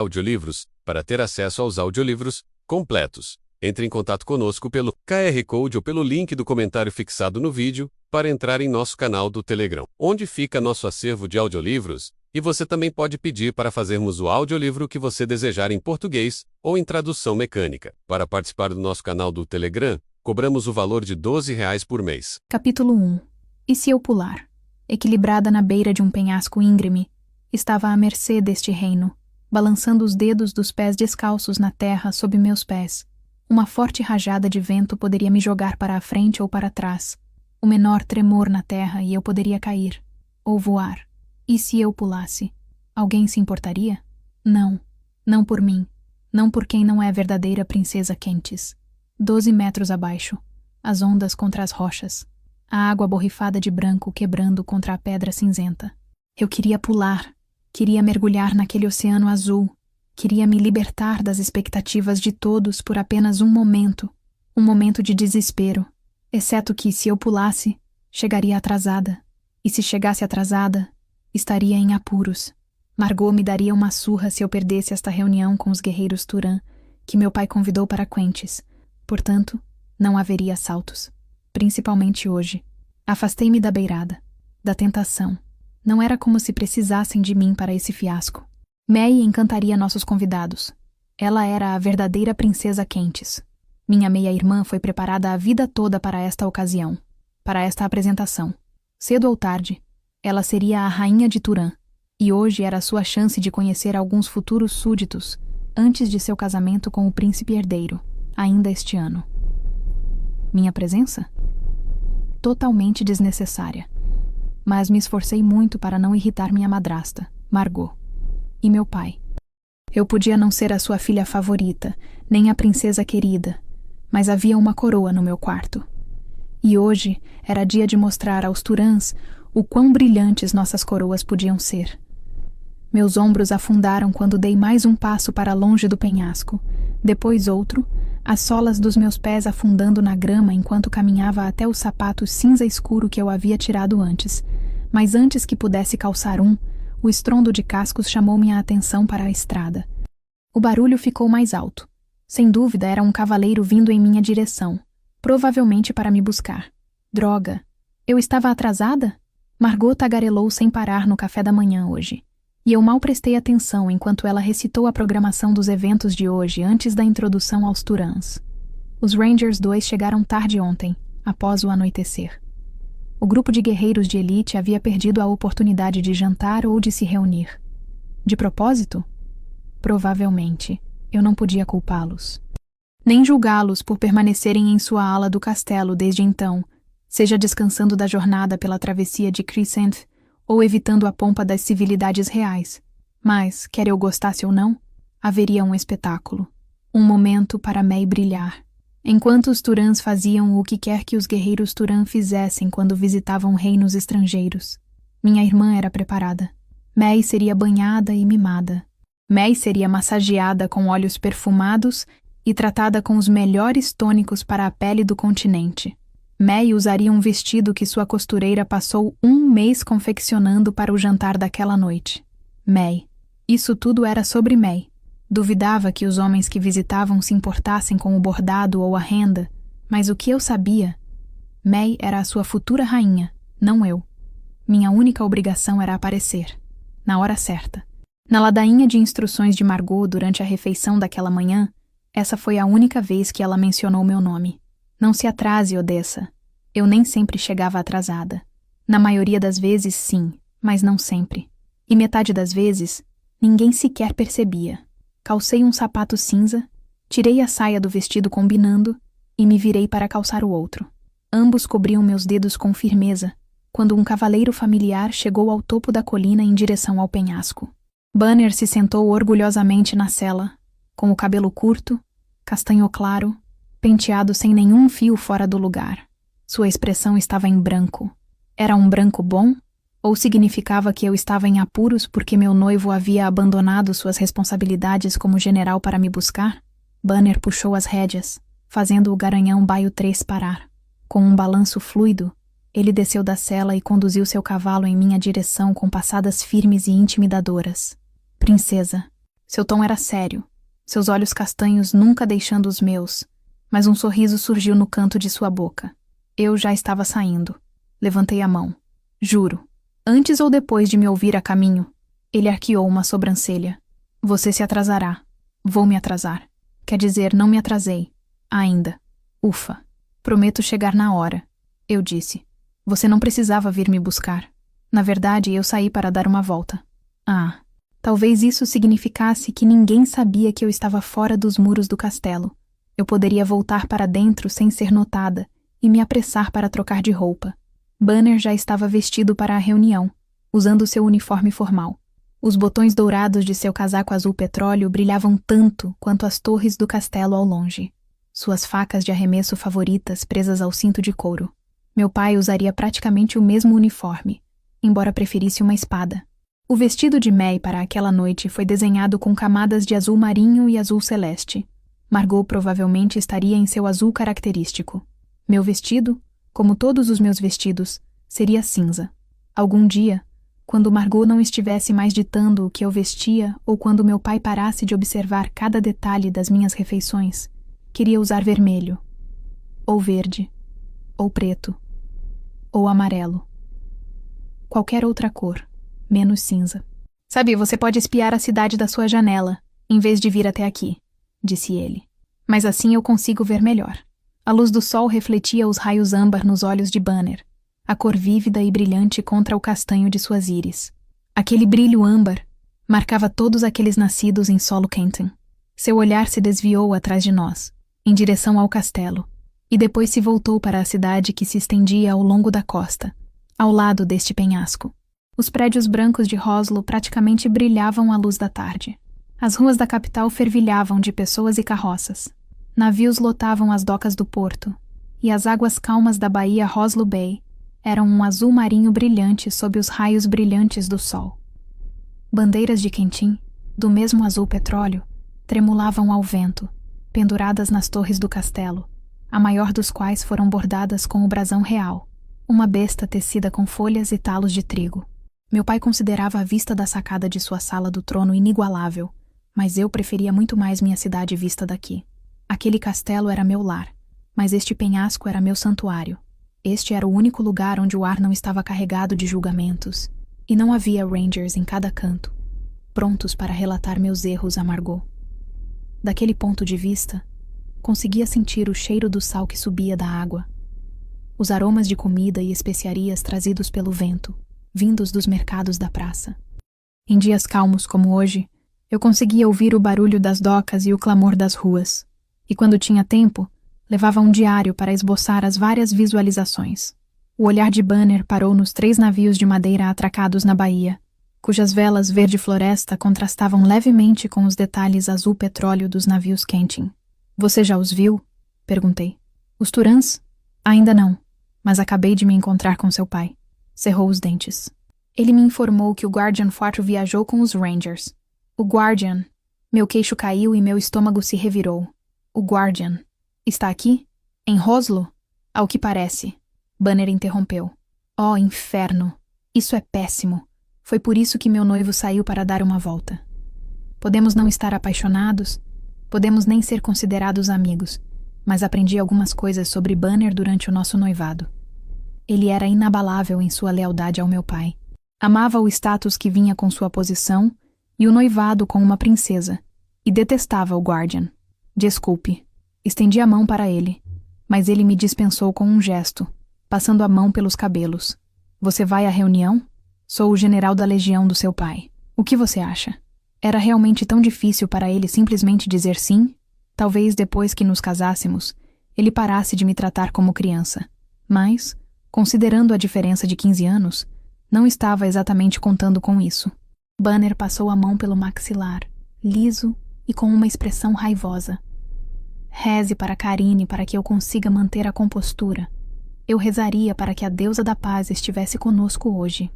Audiolivros. Para ter acesso aos audiolivros completos, entre em contato conosco pelo QR Code ou pelo link do comentário fixado no vídeo para entrar em nosso canal do Telegram, onde fica nosso acervo de audiolivros, e você também pode pedir para fazermos o audiolivro que você desejar em português ou em tradução mecânica. Para participar do nosso canal do Telegram, cobramos o valor de R$ 12 por mês. Capítulo 1. E se eu pular? Equilibrada na beira de um penhasco íngreme, estava à mercê deste reino, balançando os dedos dos pés descalços na terra sob meus pés. Uma forte rajada de vento poderia me jogar para a frente ou para trás. O menor tremor na terra e eu poderia cair. Ou voar. E se eu pulasse? Alguém se importaria? Não. Não por mim. Não por quem não é verdadeira princesa Quentes. 12 metros abaixo. As ondas contra as rochas. A água borrifada de branco quebrando contra a pedra cinzenta. Eu queria pular. Queria mergulhar naquele oceano azul. Queria me libertar das expectativas de todos por apenas um momento de desespero, exceto que, se eu pulasse, chegaria atrasada, e se chegasse atrasada, estaria em apuros. Margot me daria uma surra se eu perdesse esta reunião com os guerreiros Turan, que meu pai convidou para Quentes. Portanto, não haveria assaltos, principalmente hoje. Afastei-me da beirada, da tentação. Não era como se precisassem de mim para esse fiasco. May encantaria nossos convidados. Ela era a verdadeira princesa Quentes. Minha meia-irmã foi preparada a vida toda para esta ocasião, para esta apresentação. Cedo ou tarde, ela seria a rainha de Turan, e hoje era sua chance de conhecer alguns futuros súditos, antes de seu casamento com o príncipe herdeiro, ainda este ano. Minha presença? Totalmente desnecessária. Mas me esforcei muito para não irritar minha madrasta, Margot. E meu pai. Eu podia não ser a sua filha favorita, nem a princesa querida, mas havia uma coroa no meu quarto. E hoje era dia de mostrar aos Turans o quão brilhantes nossas coroas podiam ser. Meus ombros afundaram quando dei mais um passo para longe do penhasco, depois outro, as solas dos meus pés afundando na grama enquanto caminhava até o sapato cinza escuro que eu havia tirado antes. Mas antes que pudesse calçar um, o estrondo de cascos chamou minha atenção para a estrada. O barulho ficou mais alto. Sem dúvida era um cavaleiro vindo em minha direção, provavelmente para me buscar. Droga! Eu estava atrasada? Margot tagarelou sem parar no café da manhã hoje, e eu mal prestei atenção enquanto ela recitou a programação dos eventos de hoje antes da introdução aos Turans. Os Rangers 2 chegaram tarde ontem, após o anoitecer. O grupo de guerreiros de elite havia perdido a oportunidade de jantar ou de se reunir. De propósito? Provavelmente. Eu não podia culpá-los. Nem julgá-los por permanecerem em sua ala do castelo desde então, seja descansando da jornada pela travessia de Crescent ou evitando a pompa das civilidades reais. Mas, quer eu gostasse ou não, haveria um espetáculo. Um momento para May brilhar. Enquanto os Turans faziam o que quer que os guerreiros Turan fizessem quando visitavam reinos estrangeiros. Minha irmã era preparada. May seria banhada e mimada. May seria massageada com óleos perfumados e tratada com os melhores tônicos para a pele do continente. May usaria um vestido que sua costureira passou um mês confeccionando para o jantar daquela noite. May. Isso tudo era sobre May. Duvidava que os homens que visitavam se importassem com o bordado ou a renda, mas o que eu sabia? May era a sua futura rainha, não eu. Minha única obrigação era aparecer, na hora certa. Na ladainha de instruções de Margot durante a refeição daquela manhã, essa foi a única vez que ela mencionou meu nome. Não se atrase, Odessa. Eu nem sempre chegava atrasada. Na maioria das vezes, sim, mas não sempre. E metade das vezes, ninguém sequer percebia. Calcei um sapato cinza, tirei a saia do vestido combinando e me virei para calçar o outro. Ambos cobriam meus dedos com firmeza, quando um cavaleiro familiar chegou ao topo da colina em direção ao penhasco. Banner se sentou orgulhosamente na sela, com o cabelo curto, castanho claro, penteado sem nenhum fio fora do lugar. Sua expressão estava em branco. Era um branco bom? Ou significava que eu estava em apuros porque meu noivo havia abandonado suas responsabilidades como general para me buscar? Banner puxou as rédeas, fazendo o garanhão Baio 3 parar. Com um balanço fluido, ele desceu da sela e conduziu seu cavalo em minha direção com passadas firmes e intimidadoras. Princesa, Seu tom era sério, seus olhos castanhos nunca deixando os meus, mas um sorriso surgiu no canto de sua boca. Eu já estava saindo. Levantei a mão. Juro. Antes ou depois de me ouvir a caminho, ele arqueou uma sobrancelha. Você se atrasará. Vou me atrasar. Quer dizer, não me atrasei. Ainda. Ufa. Prometo chegar na hora. Eu disse. Você não precisava vir me buscar. Na verdade, eu saí para dar uma volta. Ah. Talvez isso significasse que ninguém sabia que eu estava fora dos muros do castelo. Eu poderia voltar para dentro sem ser notada e me apressar para trocar de roupa. Banner já estava vestido para a reunião, usando seu uniforme formal. Os botões dourados de seu casaco azul petróleo brilhavam tanto quanto as torres do castelo ao longe. Suas facas de arremesso favoritas presas ao cinto de couro. Meu pai usaria praticamente o mesmo uniforme, embora preferisse uma espada. O vestido de May para aquela noite foi desenhado com camadas de azul marinho e azul celeste. Margot provavelmente estaria em seu azul característico. Meu vestido, como todos os meus vestidos, seria cinza. Algum dia, quando Margot não estivesse mais ditando o que eu vestia ou quando meu pai parasse de observar cada detalhe das minhas refeições, queria usar vermelho, ou verde, ou preto, ou amarelo. Qualquer outra cor, menos cinza. Sabe, você pode espiar a cidade da sua janela, em vez de vir até aqui, disse ele. Mas assim eu consigo ver melhor. A luz do sol refletia os raios âmbar nos olhos de Banner, a cor vívida e brilhante contra o castanho de suas íris. Aquele brilho âmbar marcava todos aqueles nascidos em solo Kenton. Seu olhar se desviou atrás de nós, em direção ao castelo, e depois se voltou para a cidade que se estendia ao longo da costa, ao lado deste penhasco. Os prédios brancos de Roslo praticamente brilhavam à luz da tarde. As ruas da capital fervilhavam de pessoas e carroças. Navios lotavam as docas do porto, e as águas calmas da baía Roslo Bay eram um azul marinho brilhante sob os raios brilhantes do sol. Bandeiras de Kentin, do mesmo azul petróleo, tremulavam ao vento, penduradas nas torres do castelo, a maior dos quais foram bordadas com o brasão real, uma besta tecida com folhas e talos de trigo. Meu pai considerava a vista da sacada de sua sala do trono inigualável, mas eu preferia muito mais minha cidade vista daqui. Aquele castelo era meu lar, mas este penhasco era meu santuário. Este era o único lugar onde o ar não estava carregado de julgamentos, e não havia rangers em cada canto, prontos para relatar meus erros a Margot. Daquele ponto de vista, conseguia sentir o cheiro do sal que subia da água, os aromas de comida e especiarias trazidos pelo vento, vindos dos mercados da praça. Em dias calmos como hoje, eu conseguia ouvir o barulho das docas e o clamor das ruas, e quando tinha tempo, levava um diário para esboçar as várias visualizações. O olhar de Banner parou nos 3 navios de madeira atracados na baía, cujas velas verde floresta contrastavam levemente com os detalhes azul petróleo dos navios Kentin. Você já os viu? Perguntei. Os Turans? Ainda não, mas acabei de me encontrar com seu pai. Cerrou os dentes. Ele me informou que o Guardian 4 viajou com os Rangers. O Guardian. Meu queixo caiu e meu estômago se revirou. O Guardian. Está aqui? Em Roslo? Ao que parece. Banner interrompeu. Oh, inferno. Isso é péssimo. Foi por isso que meu noivo saiu para dar uma volta. Podemos não estar apaixonados, podemos nem ser considerados amigos, mas aprendi algumas coisas sobre Banner durante o nosso noivado. Ele era inabalável em sua lealdade ao meu pai. Amava o status que vinha com sua posição e o noivado com uma princesa, e detestava o Guardian. Desculpe. Estendi a mão para ele, mas ele me dispensou com um gesto, passando a mão pelos cabelos. Você vai à reunião? Sou o general da legião do seu pai. O que você acha? Era realmente tão difícil para ele simplesmente dizer sim? Talvez depois que nos casássemos, ele parasse de me tratar como criança. Mas, considerando a diferença de 15 anos, não estava exatamente contando com isso. Banner passou a mão pelo maxilar, liso e com uma expressão raivosa. Reze para Karine para que eu consiga manter a compostura. Eu rezaria para que a deusa da paz estivesse conosco hoje.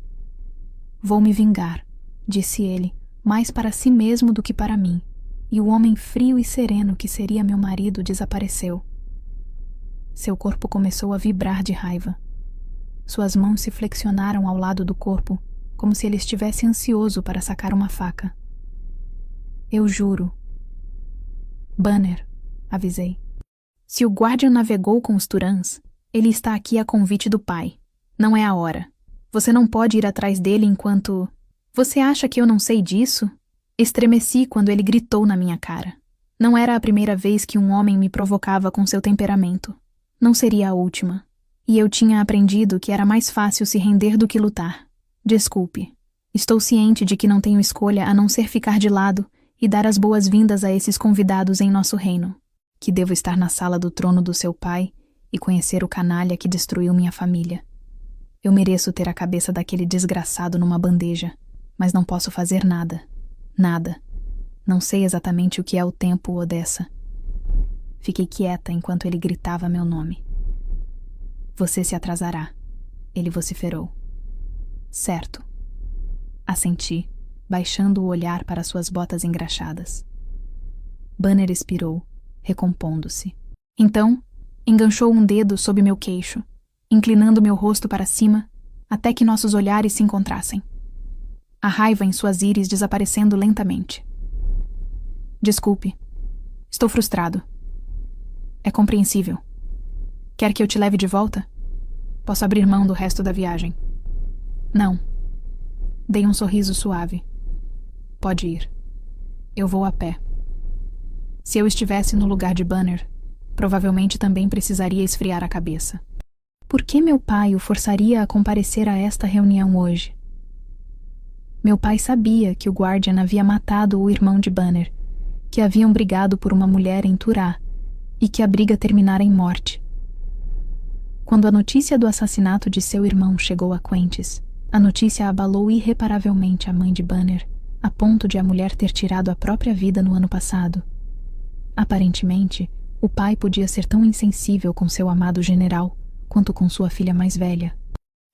Vou me vingar, disse ele, mais para si mesmo do que para mim, e o homem frio e sereno que seria meu marido desapareceu. Seu corpo começou a vibrar de raiva. Suas mãos se flexionaram ao lado do corpo, como se ele estivesse ansioso para sacar uma faca. Eu juro. Banner, avisei. Se o Guardian navegou com os Turans, ele está aqui a convite do pai. Não é a hora. Você não pode ir atrás dele enquanto... Você acha que eu não sei disso? Estremeci quando ele gritou na minha cara. Não era a primeira vez que um homem me provocava com seu temperamento. Não seria a última. E eu tinha aprendido que era mais fácil se render do que lutar. Desculpe. Estou ciente de que não tenho escolha a não ser ficar de lado e dar as boas-vindas a esses convidados em nosso reino. Que devo estar na sala do trono do seu pai e conhecer o canalha que destruiu minha família. Eu mereço ter a cabeça daquele desgraçado numa bandeja, mas não posso fazer nada. Nada. Não sei exatamente o que é o tempo, Odessa. Fiquei quieta enquanto ele gritava meu nome. Você se atrasará, ele vociferou. Certo. Assenti, baixando o olhar para suas botas engraxadas. Banner expirou, recompondo-se. Então, enganchou um dedo sob meu queixo, inclinando meu rosto para cima, até que nossos olhares se encontrassem. A raiva em suas íris desaparecendo lentamente. Desculpe. Estou frustrado. É compreensível. Quer que eu te leve de volta? Posso abrir mão do resto da viagem. Não. Dei um sorriso suave. Pode ir. Eu vou a pé. Se eu estivesse no lugar de Banner, provavelmente também precisaria esfriar a cabeça. Por que meu pai o forçaria a comparecer a esta reunião hoje? Meu pai sabia que o Guardian havia matado o irmão de Banner, que haviam brigado por uma mulher em Turá e que a briga terminara em morte. Quando a notícia do assassinato de seu irmão chegou a Quentes, a notícia abalou irreparavelmente a mãe de Banner, a ponto de a mulher ter tirado a própria vida no ano passado. Aparentemente, o pai podia ser tão insensível com seu amado general quanto com sua filha mais velha.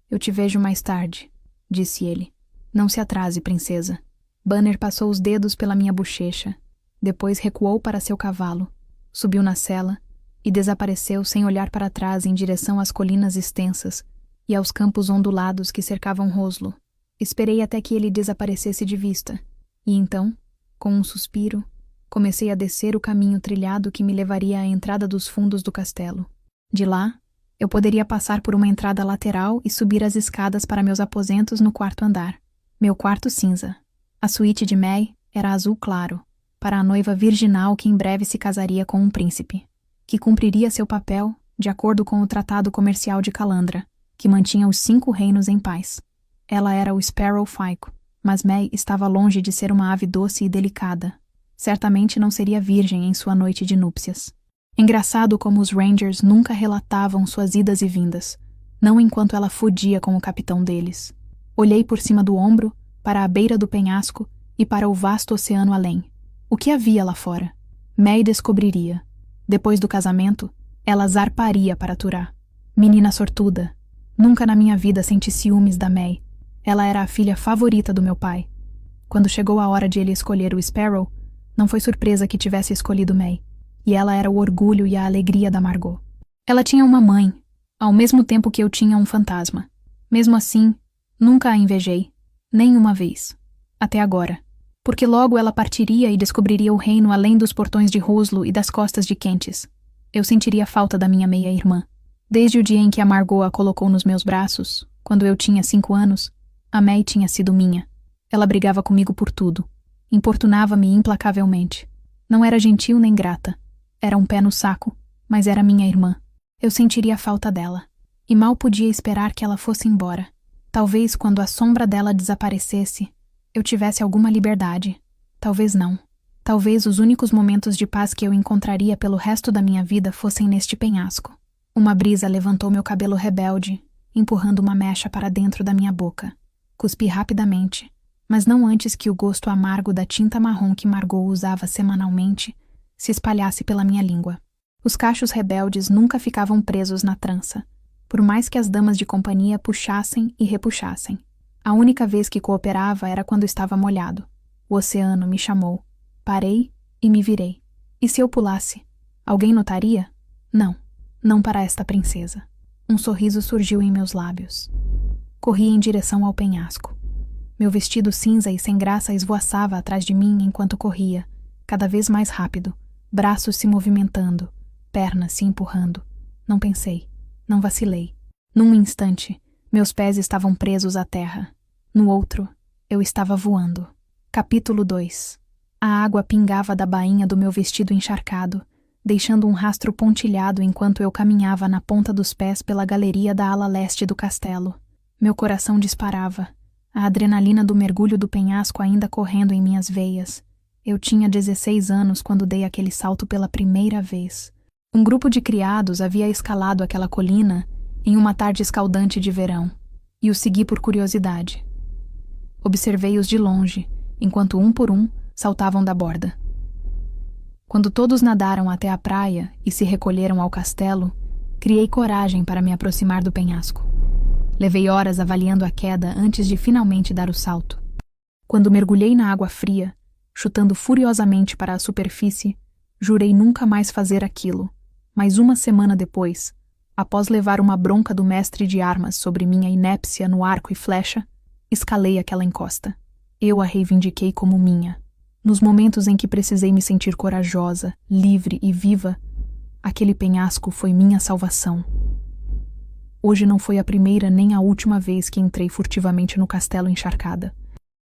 Eu te vejo mais tarde, disse ele. Não se atrase, princesa. Banner passou os dedos pela minha bochecha, depois recuou para seu cavalo, subiu na sela e desapareceu sem olhar para trás em direção às colinas extensas e aos campos ondulados que cercavam Roslo. Esperei até que ele desaparecesse de vista, e então, com um suspiro, comecei a descer o caminho trilhado que me levaria à entrada dos fundos do castelo. De lá, eu poderia passar por uma entrada lateral e subir as escadas para meus aposentos no quarto andar. Meu quarto cinza. A suíte de May era azul claro, para a noiva virginal que em breve se casaria com um príncipe, que cumpriria seu papel de acordo com o Tratado Comercial de Calandra, que mantinha os 5 reinos em paz. Ela era o Sparrow Faico, mas May estava longe de ser uma ave doce e delicada. Certamente não seria virgem em sua noite de núpcias. Engraçado como os Rangers nunca relatavam suas idas e vindas, não enquanto ela fugia com o capitão deles. Olhei por cima do ombro, para a beira do penhasco e para o vasto oceano além. O que havia lá fora? May descobriria. Depois do casamento, ela zarparia para Turá. Menina sortuda. Nunca na minha vida senti ciúmes da May. Ela era a filha favorita do meu pai. Quando chegou a hora de ele escolher o Sparrow, não foi surpresa que tivesse escolhido May. E ela era o orgulho e a alegria da Margot. Ela tinha uma mãe, ao mesmo tempo que eu tinha um fantasma. Mesmo assim, nunca a invejei, nem uma vez. Até agora. Porque logo ela partiria e descobriria o reino além dos portões de Roslo e das costas de Quentes. Eu sentiria falta da minha meia-irmã. Desde o dia em que a Margot a colocou nos meus braços, quando eu tinha 5 anos, a May tinha sido minha. Ela brigava comigo por tudo. Importunava-me implacavelmente. Não era gentil nem grata. Era um pé no saco, mas era minha irmã. Eu sentiria falta dela. E mal podia esperar que ela fosse embora. Talvez quando a sombra dela desaparecesse, eu tivesse alguma liberdade. Talvez não. Talvez os únicos momentos de paz que eu encontraria pelo resto da minha vida fossem neste penhasco. Uma brisa levantou meu cabelo rebelde, empurrando uma mecha para dentro da minha boca. Cuspi rapidamente, mas não antes que o gosto amargo da tinta marrom que Margot usava semanalmente se espalhasse pela minha língua. Os cachos rebeldes nunca ficavam presos na trança, por mais que as damas de companhia puxassem e repuxassem. A única vez que cooperava era quando estava molhado. O oceano me chamou. Parei e me virei. E se eu pulasse? Alguém notaria? Não. Não para esta princesa. Um sorriso surgiu em meus lábios. Corri em direção ao penhasco. Meu vestido cinza e sem graça esvoaçava atrás de mim enquanto corria, cada vez mais rápido, braços se movimentando, pernas se empurrando. Não pensei, não vacilei. Num instante, meus pés estavam presos à terra. No outro, eu estava voando. Capítulo 2. A água pingava da bainha do meu vestido encharcado, deixando um rastro pontilhado enquanto eu caminhava na ponta dos pés pela galeria da ala leste do castelo. Meu coração disparava, a adrenalina do mergulho do penhasco ainda correndo em minhas veias. Eu tinha 16 anos quando dei aquele salto pela primeira vez. Um grupo de criados havia escalado aquela colina em uma tarde escaldante de verão, e o segui por curiosidade. Observei-os de longe, enquanto um por um saltavam da borda. Quando todos nadaram até a praia e se recolheram ao castelo, criei coragem para me aproximar do penhasco. Levei horas avaliando a queda antes de finalmente dar o salto. Quando mergulhei na água fria, chutando furiosamente para a superfície, jurei nunca mais fazer aquilo. Mas uma semana depois, após levar uma bronca do mestre de armas sobre minha inépcia no arco e flecha, escalei aquela encosta. Eu a reivindiquei como minha. Nos momentos em que precisei me sentir corajosa, livre e viva, aquele penhasco foi minha salvação. Hoje não foi a primeira nem a última vez que entrei furtivamente no castelo encharcada.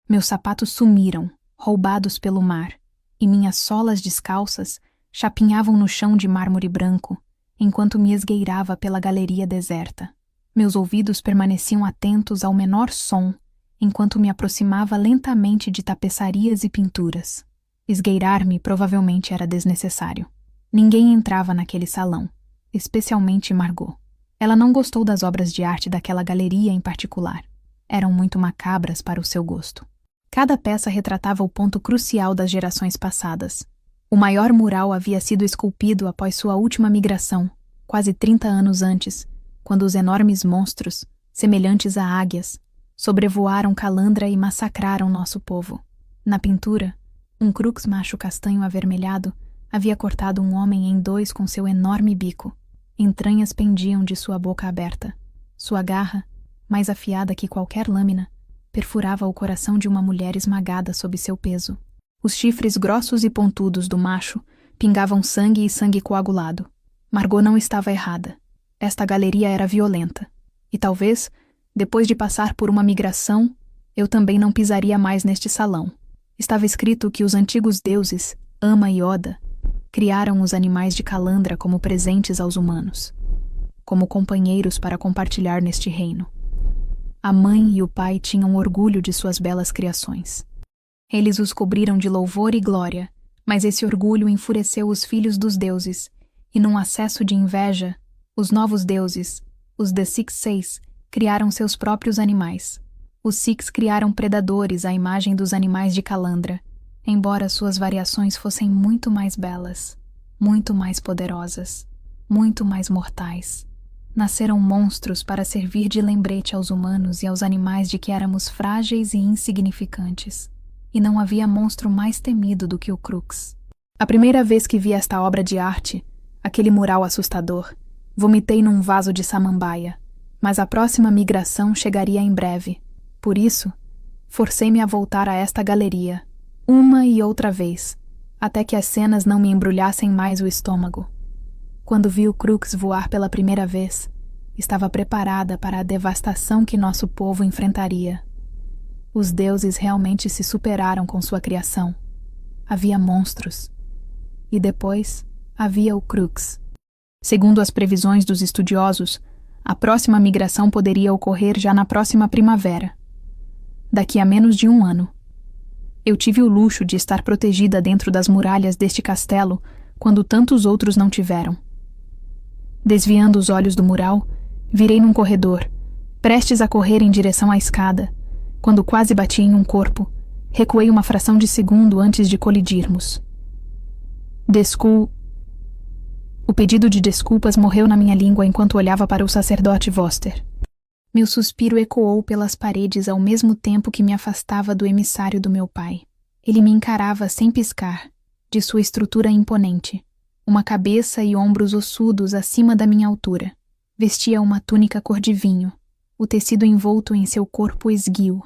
Meus sapatos sumiram, roubados pelo mar, e minhas solas descalças chapinhavam no chão de mármore branco, enquanto me esgueirava pela galeria deserta. Meus ouvidos permaneciam atentos ao menor som, enquanto me aproximava lentamente de tapeçarias e pinturas. Esgueirar-me provavelmente era desnecessário. Ninguém entrava naquele salão, especialmente Margot. Ela não gostou das obras de arte daquela galeria em particular. Eram muito macabras para o seu gosto. Cada peça retratava o ponto crucial das gerações passadas. O maior mural havia sido esculpido após sua última migração, quase 30 anos antes, quando os enormes monstros, semelhantes a águias, sobrevoaram Calandra e massacraram nosso povo. Na pintura, um crux macho castanho avermelhado havia cortado um homem em dois com seu enorme bico. Entranhas pendiam de sua boca aberta. Sua garra, mais afiada que qualquer lâmina, perfurava o coração de uma mulher esmagada sob seu peso. Os chifres grossos e pontudos do macho pingavam sangue e sangue coagulado. Margot não estava errada. Esta galeria era violenta. E talvez, depois de passar por uma migração, eu também não pisaria mais neste salão. Estava escrito que os antigos deuses, Ama e Oda, criaram os animais de Calandra como presentes aos humanos, como companheiros para compartilhar neste reino. A mãe e o pai tinham orgulho de suas belas criações. Eles os cobriram de louvor e glória, mas esse orgulho enfureceu os filhos dos deuses, e num acesso de inveja, os novos deuses, os The Six Seis, criaram seus próprios animais. Os Six criaram predadores à imagem dos animais de Calandra, embora suas variações fossem muito mais belas, muito mais poderosas, muito mais mortais. Nasceram monstros para servir de lembrete aos humanos e aos animais de que éramos frágeis e insignificantes. E não havia monstro mais temido do que o Crux. A primeira vez que vi esta obra de arte, aquele mural assustador, vomitei num vaso de samambaia, mas a próxima migração chegaria em breve. Por isso, forcei-me a voltar a esta galeria, uma e outra vez, até que as cenas não me embrulhassem mais o estômago. Quando vi o Crux voar pela primeira vez, estava preparada para a devastação que nosso povo enfrentaria. Os deuses realmente se superaram com sua criação. Havia monstros. E depois, havia o Crux. Segundo as previsões dos estudiosos, a próxima migração poderia ocorrer já na próxima primavera. Daqui a menos de um ano. Eu tive o luxo de estar protegida dentro das muralhas deste castelo quando tantos outros não tiveram. Desviando os olhos do mural, virei num corredor, prestes a correr em direção à escada. Quando quase bati em um corpo, recuei uma fração de segundo antes de colidirmos. O pedido de desculpas morreu na minha língua enquanto olhava para o sacerdote Voster. Meu suspiro ecoou pelas paredes ao mesmo tempo que me afastava do emissário do meu pai. Ele me encarava sem piscar, de sua estrutura imponente, uma cabeça e ombros ossudos acima da minha altura. Vestia uma túnica cor de vinho, o tecido envolto em seu corpo esguio.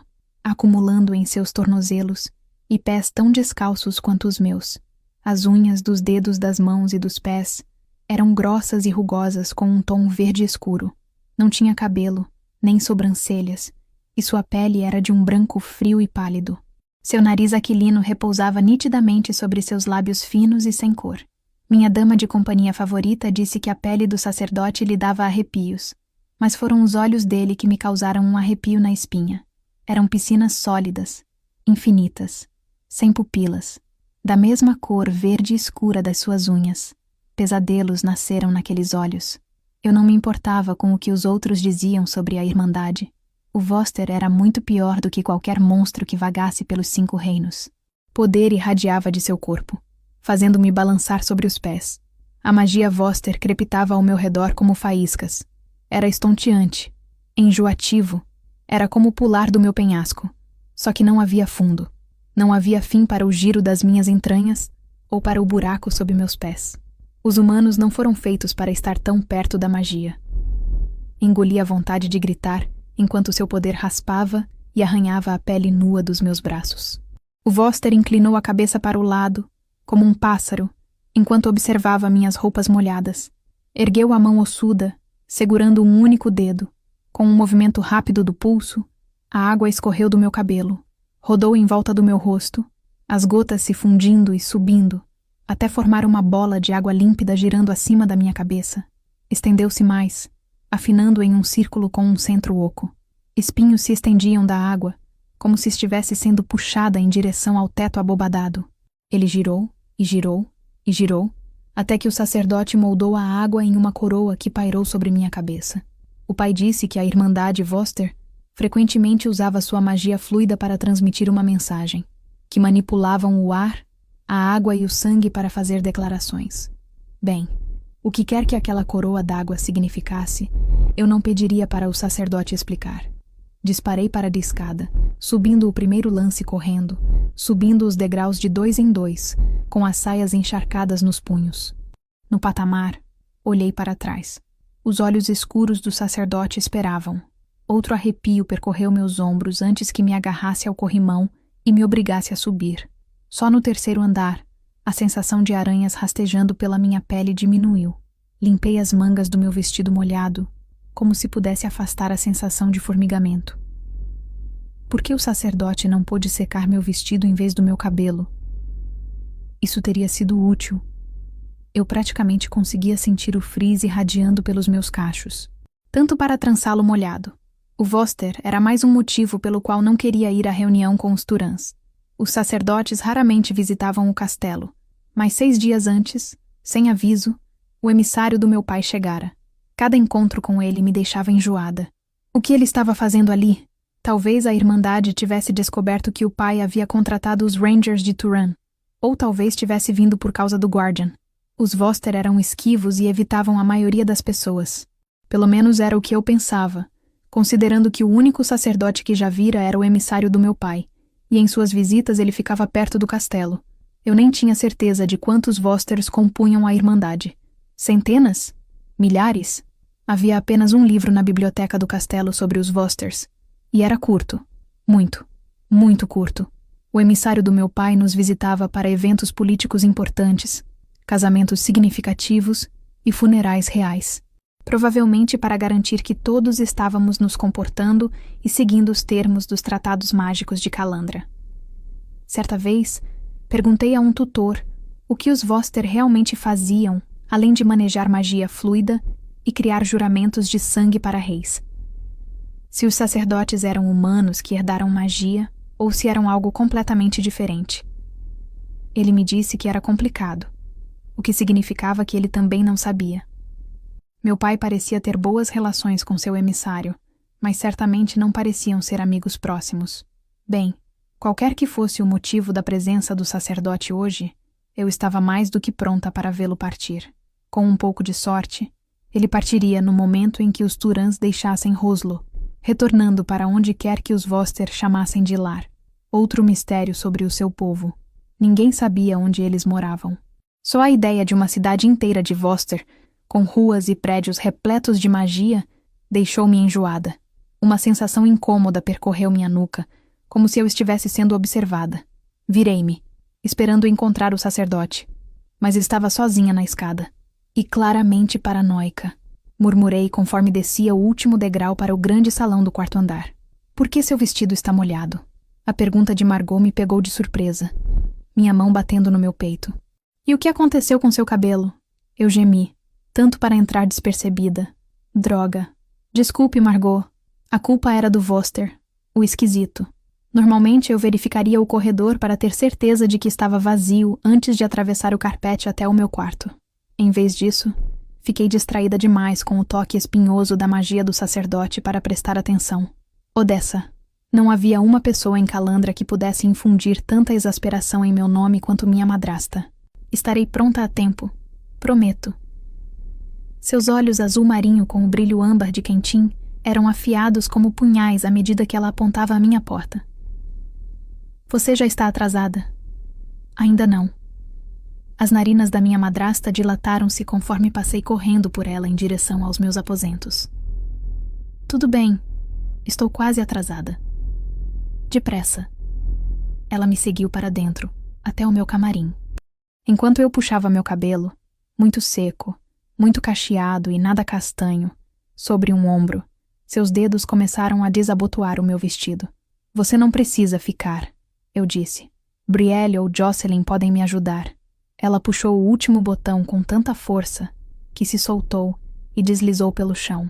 acumulando em seus tornozelos, e pés tão descalços quanto os meus. As unhas dos dedos das mãos e dos pés eram grossas e rugosas com um tom verde escuro. Não tinha cabelo, nem sobrancelhas, e sua pele era de um branco frio e pálido. Seu nariz aquilino repousava nitidamente sobre seus lábios finos e sem cor. Minha dama de companhia favorita disse que a pele do sacerdote lhe dava arrepios, mas foram os olhos dele que me causaram um arrepio na espinha. Eram piscinas sólidas, infinitas, sem pupilas, da mesma cor verde escura das suas unhas. Pesadelos nasceram naqueles olhos. Eu não me importava com o que os outros diziam sobre a Irmandade. O Voster era muito pior do que qualquer monstro que vagasse pelos 5 reinos. Poder irradiava de seu corpo, fazendo-me balançar sobre os pés. A magia Voster crepitava ao meu redor como faíscas. Era estonteante, enjoativo. Era como pular do meu penhasco. Só que não havia fundo. Não havia fim para o giro das minhas entranhas ou para o buraco sob meus pés. Os humanos não foram feitos para estar tão perto da magia. Engoli a vontade de gritar enquanto seu poder raspava e arranhava a pele nua dos meus braços. O Voster inclinou a cabeça para o lado, como um pássaro, enquanto observava minhas roupas molhadas. Ergueu a mão ossuda, segurando um único dedo. Com um movimento rápido do pulso, a água escorreu do meu cabelo, rodou em volta do meu rosto, as gotas se fundindo e subindo, até formar uma bola de água límpida girando acima da minha cabeça. Estendeu-se mais, afinando em um círculo com um centro oco. Espinhos se estendiam da água, como se estivesse sendo puxada em direção ao teto abobadado. Ele girou, e girou, e girou, até que o sacerdote moldou a água em uma coroa que pairou sobre minha cabeça. O pai disse que a Irmandade Voster frequentemente usava sua magia fluida para transmitir uma mensagem, que manipulavam o ar, a água e o sangue para fazer declarações. Bem, o que quer que aquela coroa d'água significasse, eu não pediria para o sacerdote explicar. Disparei para a escada, subindo o primeiro lance correndo, subindo os degraus de 2 em 2, com as saias encharcadas nos punhos. No patamar, olhei para trás. Os olhos escuros do sacerdote esperavam. Outro arrepio percorreu meus ombros antes que me agarrasse ao corrimão e me obrigasse a subir. Só no 3º andar, a sensação de aranhas rastejando pela minha pele diminuiu. Limpei as mangas do meu vestido molhado, como se pudesse afastar a sensação de formigamento. Por que o sacerdote não pôde secar meu vestido em vez do meu cabelo? Isso teria sido útil. Eu praticamente conseguia sentir o frizz irradiando pelos meus cachos. Tanto para trançá-lo molhado. O Voster era mais um motivo pelo qual não queria ir à reunião com os Turãs. Os sacerdotes raramente visitavam o castelo, mas 6 dias antes, sem aviso, o emissário do meu pai chegara. Cada encontro com ele me deixava enjoada. O que ele estava fazendo ali? Talvez a Irmandade tivesse descoberto que o pai havia contratado os Rangers de Turan, ou talvez tivesse vindo por causa do Guardian. Os Voster eram esquivos e evitavam a maioria das pessoas. Pelo menos era o que eu pensava, considerando que o único sacerdote que já vira era o emissário do meu pai, e em suas visitas ele ficava perto do castelo. Eu nem tinha certeza de quantos Vosters compunham a Irmandade. Centenas? Milhares? Havia apenas um livro na biblioteca do castelo sobre os Vosters, e era curto. Muito, muito curto. O emissário do meu pai nos visitava para eventos políticos importantes, casamentos significativos e funerais reais. Provavelmente para garantir que todos estávamos nos comportando e seguindo os termos dos tratados mágicos de Calandra. Certa vez, perguntei a um tutor o que os Voster realmente faziam, além de manejar magia fluida e criar juramentos de sangue para reis. Se os sacerdotes eram humanos que herdaram magia ou se eram algo completamente diferente. Ele me disse que era complicado, o que significava que ele também não sabia. Meu pai parecia ter boas relações com seu emissário, mas certamente não pareciam ser amigos próximos. Bem, qualquer que fosse o motivo da presença do sacerdote hoje, eu estava mais do que pronta para vê-lo partir. Com um pouco de sorte, ele partiria no momento em que os Turãs deixassem Roslo, retornando para onde quer que os Voster chamassem de lar. Outro mistério sobre o seu povo. Ninguém sabia onde eles moravam. Só a ideia de uma cidade inteira de Voster, com ruas e prédios repletos de magia, deixou-me enjoada. Uma sensação incômoda percorreu minha nuca, como se eu estivesse sendo observada. Virei-me, esperando encontrar o sacerdote, mas estava sozinha na escada, e claramente paranoica. Murmurei conforme descia o último degrau para o grande salão do quarto andar. Por que seu vestido está molhado? A pergunta de Margot me pegou de surpresa, minha mão batendo no meu peito. E o que aconteceu com seu cabelo? Eu gemi, tanto para entrar despercebida. Droga. Desculpe, Margot. A culpa era do Voster, o esquisito. Normalmente eu verificaria o corredor para ter certeza de que estava vazio antes de atravessar o carpete até o meu quarto. Em vez disso, fiquei distraída demais com o toque espinhoso da magia do sacerdote para prestar atenção. Odessa. Não havia uma pessoa em Calandra que pudesse infundir tanta exasperação em meu nome quanto minha madrasta. Estarei pronta a tempo. Prometo. Seus olhos azul marinho com o brilho âmbar de Quentin eram afiados como punhais à medida que ela apontava à minha porta. Você já está atrasada? Ainda não. As narinas da minha madrasta dilataram-se conforme passei correndo por ela em direção aos meus aposentos. Tudo bem. Estou quase atrasada. Depressa. Ela me seguiu para dentro, até o meu camarim. Enquanto eu puxava meu cabelo, muito seco, muito cacheado e nada castanho, sobre um ombro, seus dedos começaram a desabotoar o meu vestido. Você não precisa ficar, eu disse. Brielle ou Jocelyn podem me ajudar. Ela puxou o último botão com tanta força que se soltou e deslizou pelo chão.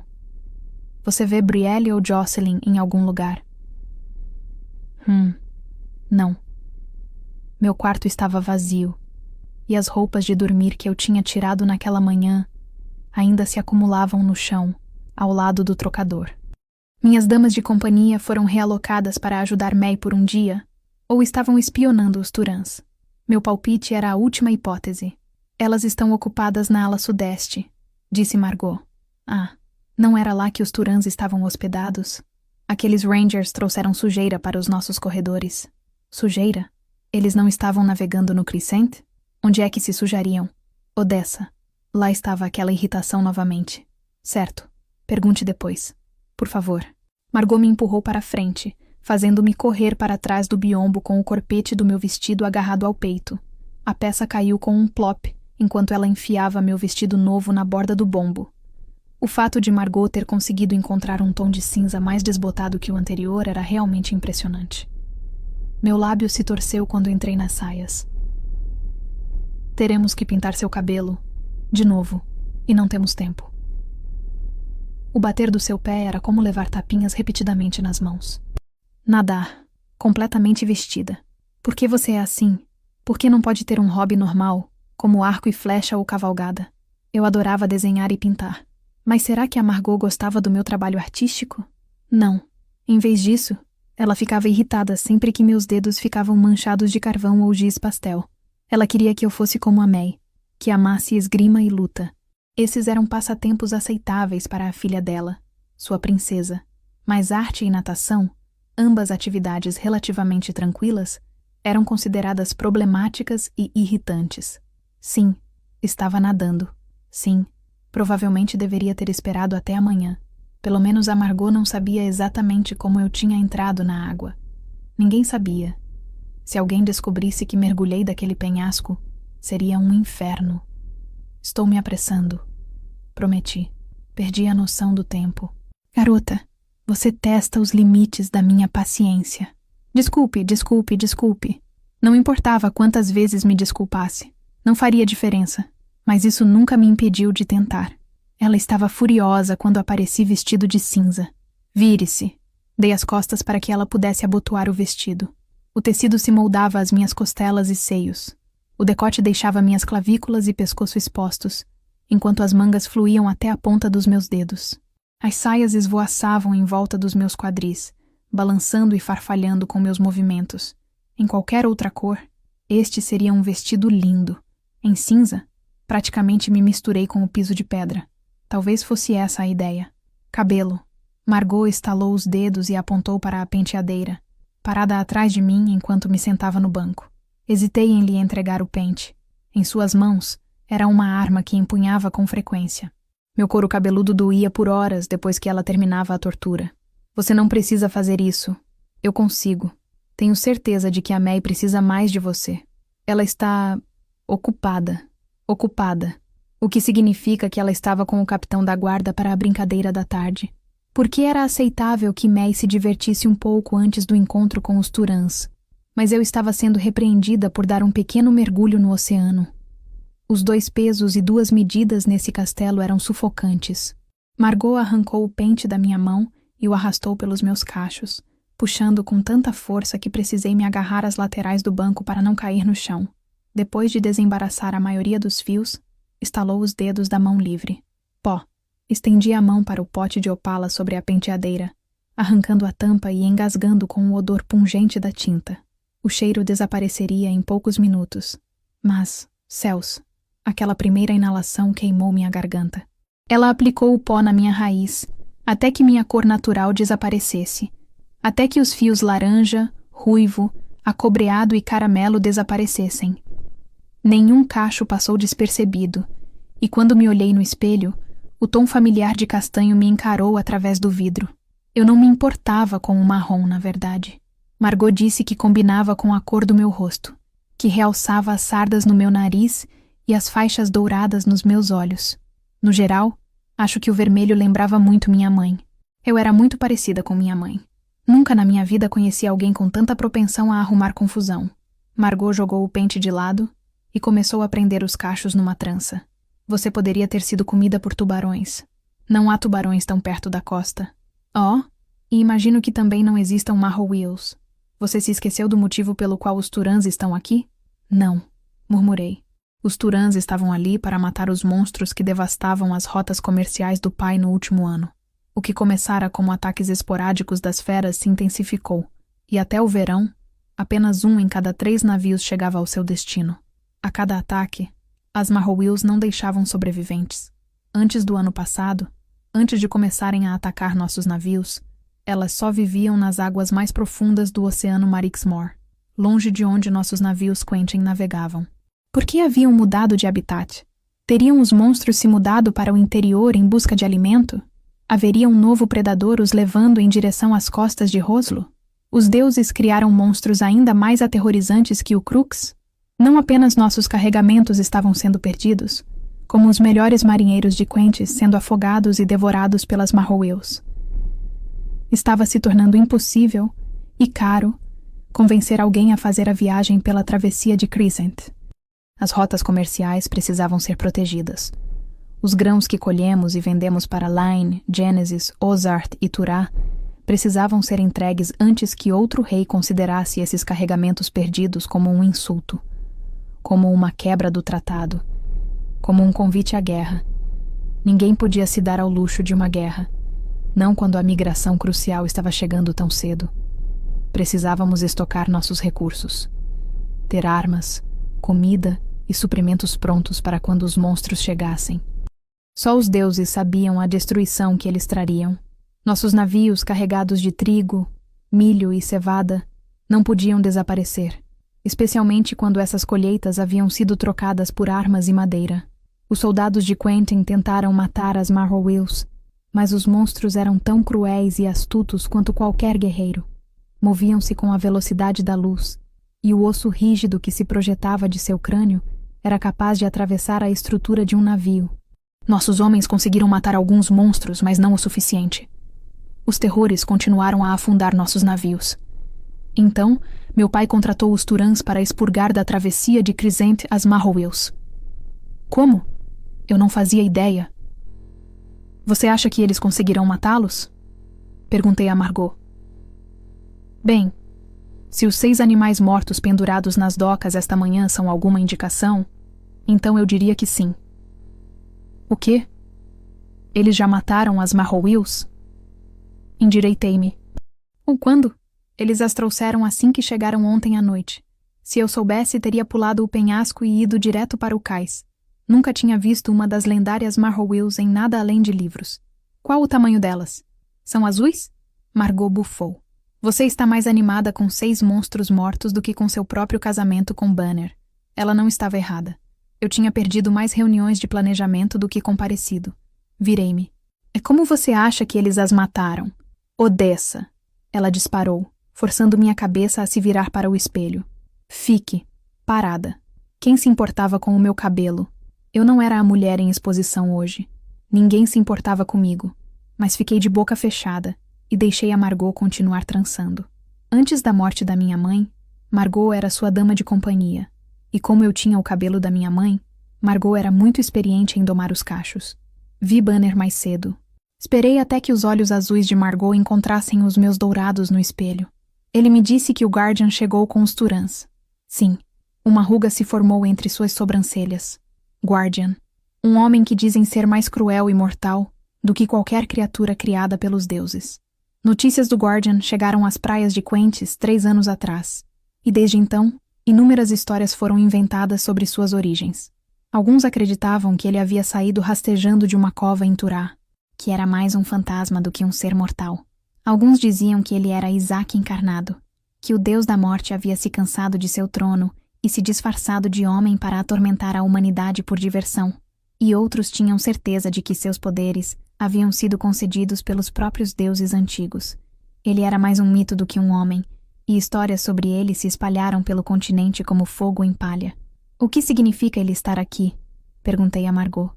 Você vê Brielle ou Jocelyn em algum lugar? Não. Meu quarto estava vazio, e as roupas de dormir que eu tinha tirado naquela manhã ainda se acumulavam no chão, ao lado do trocador. Minhas damas de companhia foram realocadas para ajudar May por um dia, ou estavam espionando os Turans. Meu palpite era a última hipótese. Elas estão ocupadas na ala sudeste, disse Margot. Ah, não era lá que os Turans estavam hospedados? Aqueles Rangers trouxeram sujeira para os nossos corredores. Sujeira? Eles não estavam navegando no Crescent? Onde é que se sujariam? Odessa. Lá estava aquela irritação novamente. Certo. Pergunte depois. Por favor. Margot me empurrou para a frente, fazendo-me correr para trás do biombo com o corpete do meu vestido agarrado ao peito. A peça caiu com um plop, enquanto ela enfiava meu vestido novo na borda do bombo. O fato de Margot ter conseguido encontrar um tom de cinza mais desbotado que o anterior era realmente impressionante. Meu lábio se torceu quando entrei nas saias. Teremos que pintar seu cabelo, de novo, e não temos tempo. O bater do seu pé era como levar tapinhas repetidamente nas mãos. Nadar, completamente vestida. Por que você é assim? Por que não pode ter um hobby normal, como arco e flecha ou cavalgada? Eu adorava desenhar e pintar. Mas será que a Margot gostava do meu trabalho artístico? Não. Em vez disso, ela ficava irritada sempre que meus dedos ficavam manchados de carvão ou giz pastel. Ela queria que eu fosse como a May, que amasse esgrima e luta. Esses eram passatempos aceitáveis para a filha dela, sua princesa. Mas arte e natação, ambas atividades relativamente tranquilas, eram consideradas problemáticas e irritantes. Sim, estava nadando. Sim, provavelmente deveria ter esperado até amanhã. Pelo menos a Margot não sabia exatamente como eu tinha entrado na água. Ninguém sabia. Se alguém descobrisse que mergulhei daquele penhasco, seria um inferno. Estou me apressando. Prometi. Perdi a noção do tempo. Garota, você testa os limites da minha paciência. Desculpe. Não importava quantas vezes me desculpasse. Não faria diferença. Mas isso nunca me impediu de tentar. Ela estava furiosa quando apareci vestido de cinza. Vire-se. Dei as costas para que ela pudesse abotoar o vestido. O tecido se moldava às minhas costelas e seios. O decote deixava minhas clavículas e pescoço expostos, enquanto as mangas fluíam até a ponta dos meus dedos. As saias esvoaçavam em volta dos meus quadris, balançando e farfalhando com meus movimentos. Em qualquer outra cor, este seria um vestido lindo. Em cinza, praticamente me misturei com o piso de pedra. Talvez fosse essa a ideia. Cabelo. Margot estalou os dedos e apontou para a penteadeira, parada atrás de mim enquanto me sentava no banco. Hesitei em lhe entregar o pente. Em suas mãos, era uma arma que empunhava com frequência. Meu couro cabeludo doía por horas depois que ela terminava a tortura. Você não precisa fazer isso. Eu consigo. Tenho certeza de que a May precisa mais de você. Ela está ocupada. Ocupada. O que significa que ela estava com o capitão da guarda para a brincadeira da tarde. Porque era aceitável que May se divertisse um pouco antes do encontro com os Turans. Mas eu estava sendo repreendida por dar um pequeno mergulho no oceano. Os 2 pesos e 2 medidas nesse castelo eram sufocantes. Margot arrancou o pente da minha mão e o arrastou pelos meus cachos, puxando com tanta força que precisei me agarrar às laterais do banco para não cair no chão. Depois de desembaraçar a maioria dos fios, estalou os dedos da mão livre. Pó. Estendi a mão para o pote de opala sobre a penteadeira, arrancando a tampa e engasgando com o odor pungente da tinta. O cheiro desapareceria em poucos minutos. Mas, céus, aquela primeira inalação queimou minha garganta. Ela aplicou o pó na minha raiz, até que minha cor natural desaparecesse. Até que os fios laranja, ruivo, acobreado e caramelo desaparecessem. Nenhum cacho passou despercebido, e quando me olhei no espelho, o tom familiar de castanho me encarou através do vidro. Eu não me importava com o marrom, na verdade. Margot disse que combinava com a cor do meu rosto, que realçava as sardas no meu nariz e as faixas douradas nos meus olhos. No geral, acho que o vermelho lembrava muito minha mãe. Eu era muito parecida com minha mãe. Nunca na minha vida conheci alguém com tanta propensão a arrumar confusão. Margot jogou o pente de lado e começou a prender os cachos numa trança. Você poderia ter sido comida por tubarões. Não há tubarões tão perto da costa. Oh, e imagino que também não existam Marrow-Wills. Você se esqueceu do motivo pelo qual os Turans estão aqui? Não, murmurei. Os Turans estavam ali para matar os monstros que devastavam as rotas comerciais do pai no último ano. O que começara como ataques esporádicos das feras se intensificou, e até o verão, apenas 1 em cada 3 navios chegava ao seu destino. A cada ataque, as Marrow-Wills não deixavam sobreviventes. Antes do ano passado, antes de começarem a atacar nossos navios, elas só viviam nas águas mais profundas do Oceano Marixmore, longe de onde nossos navios Quentin navegavam. Por que haviam mudado de habitat? Teriam os monstros se mudado para o interior em busca de alimento? Haveria um novo predador os levando em direção às costas de Roslo? Os deuses criaram monstros ainda mais aterrorizantes que o Crux? Não apenas nossos carregamentos estavam sendo perdidos, como os melhores marinheiros de Quentis sendo afogados e devorados pelas Marrow-Wills. Estava se tornando impossível e caro convencer alguém a fazer a viagem pela travessia de Crescent. As rotas comerciais precisavam ser protegidas. Os grãos que colhemos e vendemos para Line, Genesis, Ozarth e Turá precisavam ser entregues antes que outro rei considerasse esses carregamentos perdidos como um insulto, como uma quebra do tratado, como um convite à guerra. Ninguém podia se dar ao luxo de uma guerra, não quando a migração crucial estava chegando tão cedo. Precisávamos estocar nossos recursos, ter armas, comida e suprimentos prontos para quando os monstros chegassem. Só os deuses sabiam a destruição que eles trariam. Nossos navios carregados de trigo, milho e cevada não podiam desaparecer, especialmente quando essas colheitas haviam sido trocadas por armas e madeira. Os soldados de Quentin tentaram matar as Marrow-Wills, mas os monstros eram tão cruéis e astutos quanto qualquer guerreiro. Moviam-se com a velocidade da luz, e o osso rígido que se projetava de seu crânio era capaz de atravessar a estrutura de um navio. Nossos homens conseguiram matar alguns monstros, mas não o suficiente. Os terrores continuaram a afundar nossos navios. Então, meu pai contratou os Turans para expurgar da travessia de Crescent as Marrow-Wills. Como? Eu não fazia ideia. Você acha que eles conseguirão matá-los? Perguntei a Margot. Bem, se os 6 animais mortos pendurados nas docas esta manhã são alguma indicação, então eu diria que sim. O quê? Eles já mataram as Marrow-Wills? Endireitei-me. Ou quando? Eles as trouxeram assim que chegaram ontem à noite. Se eu soubesse, teria pulado o penhasco e ido direto para o cais. Nunca tinha visto uma das lendárias Marrow-Wills em nada além de livros. Qual o tamanho delas? São azuis? Margot bufou. Você está mais animada com 6 monstros mortos do que com seu próprio casamento com Banner. Ela não estava errada. Eu tinha perdido mais reuniões de planejamento do que comparecido. Virei-me. É como você acha que eles as mataram? Odessa. Ela disparou, forçando minha cabeça a se virar para o espelho. Fique, parada. Quem se importava com o meu cabelo? Eu não era a mulher em exposição hoje. Ninguém se importava comigo, mas fiquei de boca fechada e deixei a Margot continuar trançando. Antes da morte da minha mãe, Margot era sua dama de companhia, e como eu tinha o cabelo da minha mãe, Margot era muito experiente em domar os cachos. Vi Banner mais cedo. Esperei até que os olhos azuis de Margot encontrassem os meus dourados no espelho. Ele me disse que o Guardian chegou com os Turans. Sim, uma ruga se formou entre suas sobrancelhas. Guardian, um homem que dizem ser mais cruel e mortal do que qualquer criatura criada pelos deuses. Notícias do Guardian chegaram às praias de Quentes 3 anos atrás, e desde então, inúmeras histórias foram inventadas sobre suas origens. Alguns acreditavam que ele havia saído rastejando de uma cova em Turá, que era mais um fantasma do que um ser mortal. Alguns diziam que ele era Isaac encarnado, que o deus da morte havia se cansado de seu trono e se disfarçado de homem para atormentar a humanidade por diversão, e outros tinham certeza de que seus poderes haviam sido concedidos pelos próprios deuses antigos. Ele era mais um mito do que um homem, e histórias sobre ele se espalharam pelo continente como fogo em palha. O que significa ele estar aqui? Perguntei a Margot.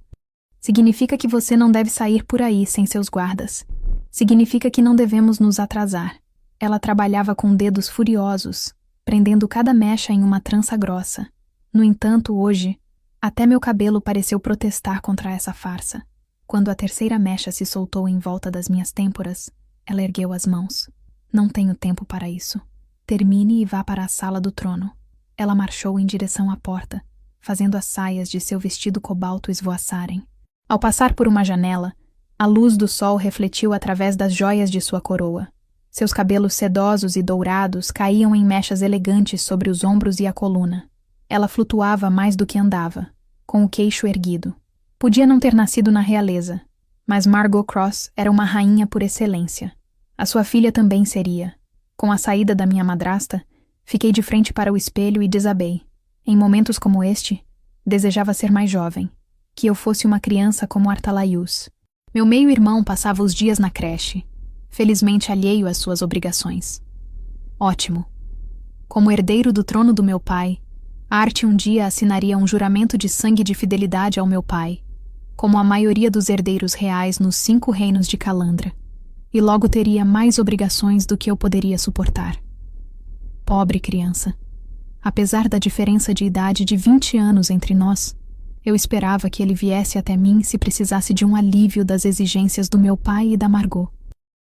Significa que você não deve sair por aí sem seus guardas. Significa que não devemos nos atrasar. Ela trabalhava com dedos furiosos, prendendo cada mecha em uma trança grossa. No entanto, hoje, até meu cabelo pareceu protestar contra essa farsa. Quando a terceira mecha se soltou em volta das minhas têmporas, ela ergueu as mãos. Não tenho tempo para isso. Termine e vá para a sala do trono. Ela marchou em direção à porta, fazendo as saias de seu vestido cobalto esvoaçarem. Ao passar por uma janela, a luz do sol refletiu através das joias de sua coroa. Seus cabelos sedosos e dourados caíam em mechas elegantes sobre os ombros e a coluna. Ela flutuava mais do que andava, com o queixo erguido. Podia não ter nascido na realeza, mas Margot Cross era uma rainha por excelência. A sua filha também seria. Com a saída da minha madrasta, fiquei de frente para o espelho e desabei. Em momentos como este, desejava ser mais jovem, que eu fosse uma criança como Artalayus. Meu meio-irmão passava os dias na creche, felizmente alheio às suas obrigações. Ótimo. Como herdeiro do trono do meu pai, Arte um dia assinaria um juramento de sangue de fidelidade ao meu pai, como a maioria dos herdeiros reais nos 5 reinos de Calandra, e logo teria mais obrigações do que eu poderia suportar. Pobre criança. Apesar da diferença de idade de 20 anos entre nós, eu esperava que ele viesse até mim se precisasse de um alívio das exigências do meu pai e da Margot.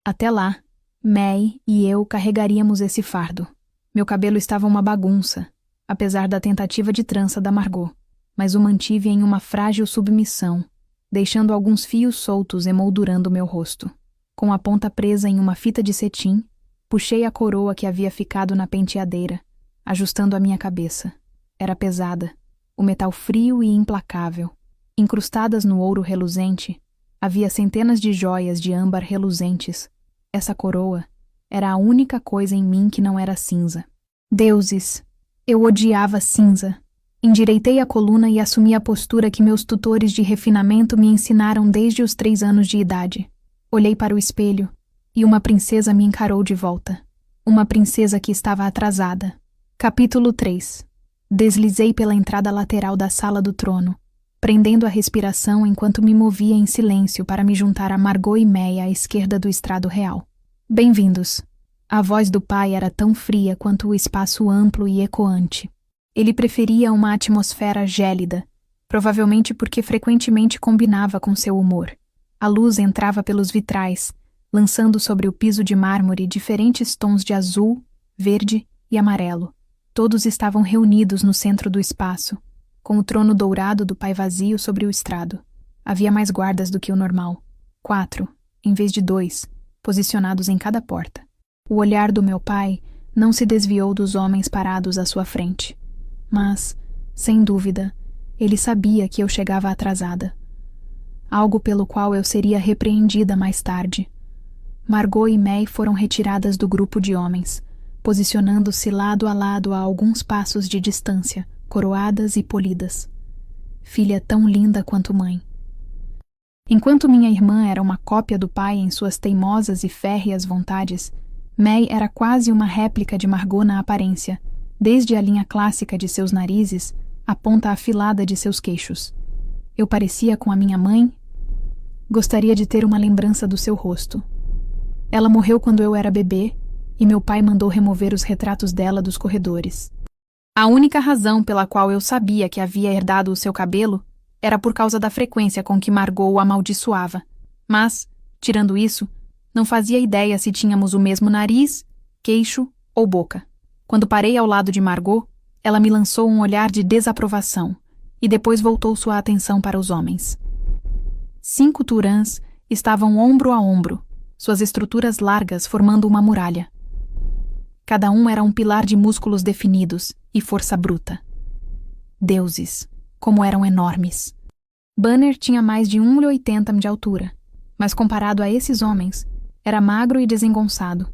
Até lá, May e eu carregaríamos esse fardo. Meu cabelo estava uma bagunça, apesar da tentativa de trança da Margot, mas o mantive em uma frágil submissão, deixando alguns fios soltos emoldurando meu rosto. Com a ponta presa em uma fita de cetim, puxei a coroa que havia ficado na penteadeira, ajustando a minha cabeça. Era pesada, o metal frio e implacável. Incrustadas no ouro reluzente, havia centenas de joias de âmbar reluzentes. Essa coroa era a única coisa em mim que não era cinza. Deuses! Eu odiava cinza. Endireitei a coluna e assumi a postura que meus tutores de refinamento me ensinaram desde os 3 anos de idade. Olhei para o espelho e uma princesa me encarou de volta. Uma princesa que estava atrasada. Capítulo 3. Deslizei pela entrada lateral da sala do trono, prendendo a respiração enquanto me movia em silêncio para me juntar a Margot e May à esquerda do estrado real. Bem-vindos. A voz do pai era tão fria quanto o espaço amplo e ecoante. Ele preferia uma atmosfera gélida, provavelmente porque frequentemente combinava com seu humor. A luz entrava pelos vitrais, lançando sobre o piso de mármore diferentes tons de azul, verde e amarelo. Todos estavam reunidos no centro do espaço, com o trono dourado do pai vazio sobre o estrado. Havia mais guardas do que o normal. 4, em vez de 2, posicionados em cada porta. O olhar do meu pai não se desviou dos homens parados à sua frente. Mas, sem dúvida, ele sabia que eu chegava atrasada. Algo pelo qual eu seria repreendida mais tarde. Margot e May foram retiradas do grupo de homens, posicionando-se lado a lado a alguns passos de distância, coroadas e polidas. Filha tão linda quanto mãe. Enquanto minha irmã era uma cópia do pai em suas teimosas e férreas vontades, May era quase uma réplica de Margot na aparência, desde a linha clássica de seus narizes à ponta afilada de seus queixos. Eu parecia com a minha mãe. Gostaria de ter uma lembrança do seu rosto. Ela morreu quando eu era bebê e meu pai mandou remover os retratos dela dos corredores. A única razão pela qual eu sabia que havia herdado o seu cabelo era por causa da frequência com que Margot o amaldiçoava. Mas, tirando isso, não fazia ideia se tínhamos o mesmo nariz, queixo ou boca. Quando parei ao lado de Margot, ela me lançou um olhar de desaprovação e depois voltou sua atenção para os homens. 5 Turãs estavam ombro a ombro, suas estruturas largas formando uma muralha. Cada um era um pilar de músculos definidos e força bruta. Deuses, como eram enormes. Banner tinha mais de 1,80 m de altura, mas comparado a esses homens, era magro e desengonçado.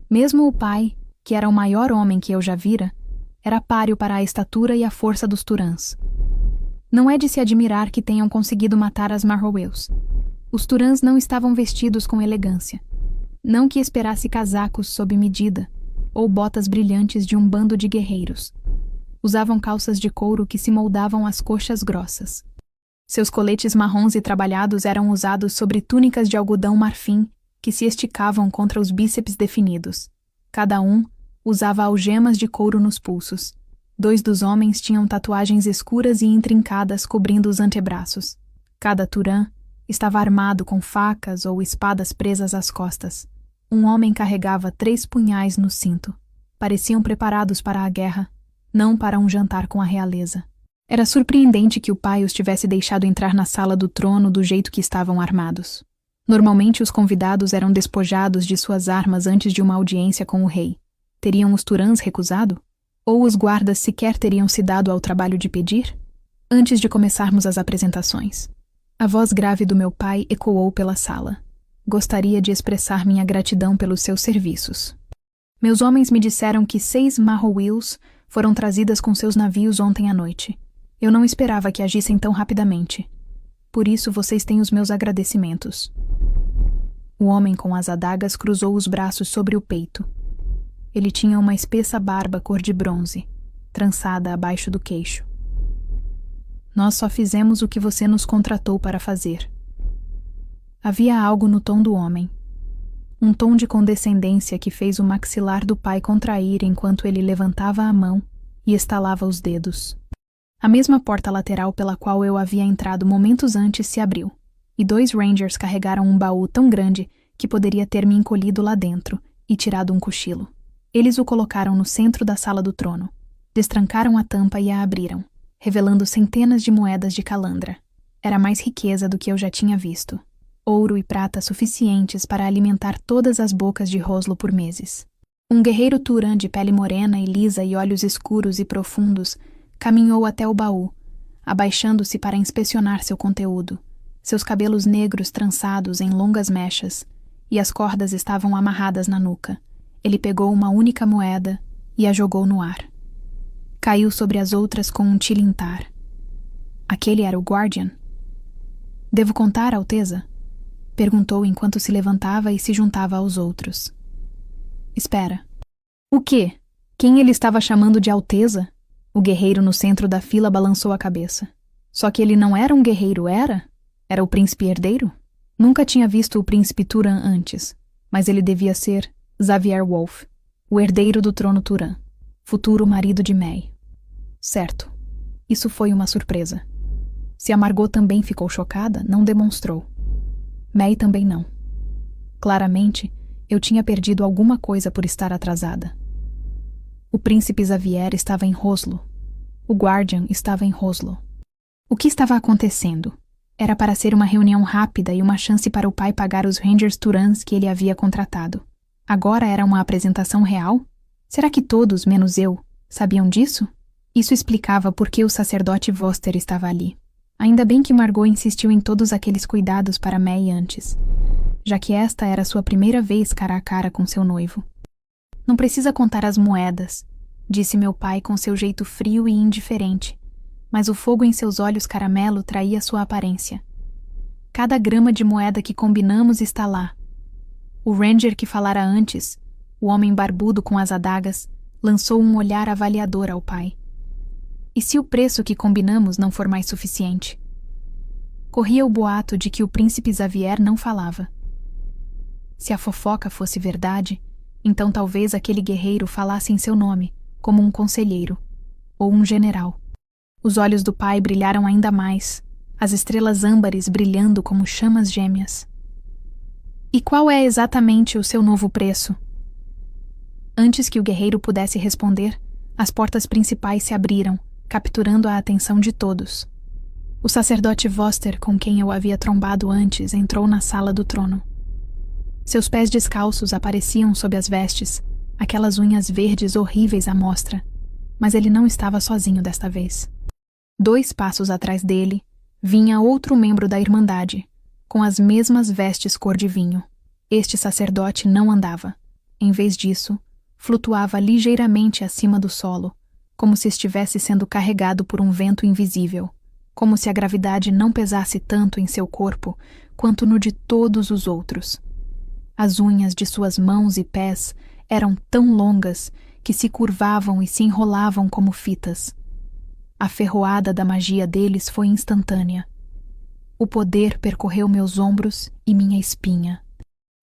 Mesmo o pai, que era o maior homem que eu já vira, era páreo para a estatura e a força dos Turãs. Não é de se admirar que tenham conseguido matar as Marrowells. Os Turãs não estavam vestidos com elegância. Não que esperasse casacos sob medida, ou botas brilhantes de um bando de guerreiros. Usavam calças de couro que se moldavam às coxas grossas. Seus coletes marrons e trabalhados eram usados sobre túnicas de algodão marfim que se esticavam contra os bíceps definidos. Cada um usava algemas de couro nos pulsos. 2 dos homens tinham tatuagens escuras e intrincadas cobrindo os antebraços. Cada Turã estava armado com facas ou espadas presas às costas. Um homem carregava 3 punhais no cinto. Pareciam preparados para a guerra, não para um jantar com a realeza. Era surpreendente que o pai os tivesse deixado entrar na sala do trono do jeito que estavam armados. Normalmente os convidados eram despojados de suas armas antes de uma audiência com o rei. Teriam os Turãs recusado? Ou os guardas sequer teriam se dado ao trabalho de pedir? Antes de começarmos as apresentações, a voz grave do meu pai ecoou pela sala. Gostaria de expressar minha gratidão pelos seus serviços. Meus homens me disseram que 6 Marrowills foram trazidas com seus navios ontem à noite. Eu não esperava que agissem tão rapidamente. Por isso vocês têm os meus agradecimentos. O homem com as adagas cruzou os braços sobre o peito. Ele tinha uma espessa barba cor de bronze, trançada abaixo do queixo. Nós só fizemos o que você nos contratou para fazer. Havia algo no tom do homem. Um tom de condescendência que fez o maxilar do pai contrair enquanto ele levantava a mão e estalava os dedos. A mesma porta lateral pela qual eu havia entrado momentos antes se abriu, e 2 Rangers carregaram um baú tão grande que poderia ter me encolhido lá dentro e tirado um cochilo. Eles o colocaram no centro da sala do trono, destrancaram a tampa e a abriram, revelando centenas de moedas de calandra. Era mais riqueza do que eu já tinha visto. Ouro e prata suficientes para alimentar todas as bocas de Roslo por meses. Um guerreiro Turã de pele morena e lisa e olhos escuros e profundos caminhou até o baú, abaixando-se para inspecionar seu conteúdo. Seus cabelos negros trançados em longas mechas, e as cordas estavam amarradas na nuca. Ele pegou uma única moeda e a jogou no ar. Caiu sobre as outras com um tilintar. Aquele era o Guardian? Devo contar, Alteza? Perguntou enquanto se levantava e se juntava aos outros. Espera. O quê? Quem ele estava chamando de Alteza? O guerreiro no centro da fila balançou a cabeça. Só que ele não era um guerreiro, era? Era o príncipe herdeiro? Nunca tinha visto o príncipe Turã antes, mas ele devia ser Xavier Wolf, o herdeiro do trono Turã, futuro marido de May. Certo. Isso foi uma surpresa. Se a Margot também ficou chocada, não demonstrou. May também não. Claramente, eu tinha perdido alguma coisa por estar atrasada. O príncipe Xavier estava em Roslo. O Guardian estava em Roslo. O que estava acontecendo? Era para ser uma reunião rápida e uma chance para o pai pagar os Rangers Turãs que ele havia contratado. Agora era uma apresentação real? Será que todos, menos eu, sabiam disso? Isso explicava por que o sacerdote Voster estava ali. Ainda bem que Margot insistiu em todos aqueles cuidados para May antes, já que esta era sua primeira vez cara a cara com seu noivo. Não precisa contar as moedas, disse meu pai com seu jeito frio e indiferente, mas o fogo em seus olhos caramelo traía sua aparência. Cada grama de moeda que combinamos está lá. O Ranger que falara antes, O homem barbudo com as adagas lançou um olhar avaliador ao pai. E se o preço que combinamos não for mais suficiente? Corria o boato de que o príncipe Xavier não falava. Se a fofoca fosse verdade, então talvez aquele guerreiro falasse em seu nome, como um conselheiro, ou um general. Os olhos do pai brilharam ainda mais, as estrelas âmbares brilhando como chamas gêmeas. E qual é exatamente o seu novo preço? Antes que o guerreiro pudesse responder, as portas principais se abriram, capturando a atenção de todos. O sacerdote Voster, com quem eu havia trombado antes, entrou na sala do trono. Seus pés descalços apareciam sob as vestes, aquelas unhas verdes horríveis à mostra, mas ele não estava sozinho desta vez. 2 passos atrás dele, vinha outro membro da Irmandade, com as mesmas vestes cor de vinho. Este sacerdote não andava. Em vez disso, flutuava ligeiramente acima do solo, como se estivesse sendo carregado por um vento invisível, como se a gravidade não pesasse tanto em seu corpo quanto no de todos os outros. As unhas de suas mãos e pés eram tão longas que se curvavam e se enrolavam como fitas. A ferroada da magia deles foi instantânea. O poder percorreu meus ombros e minha espinha.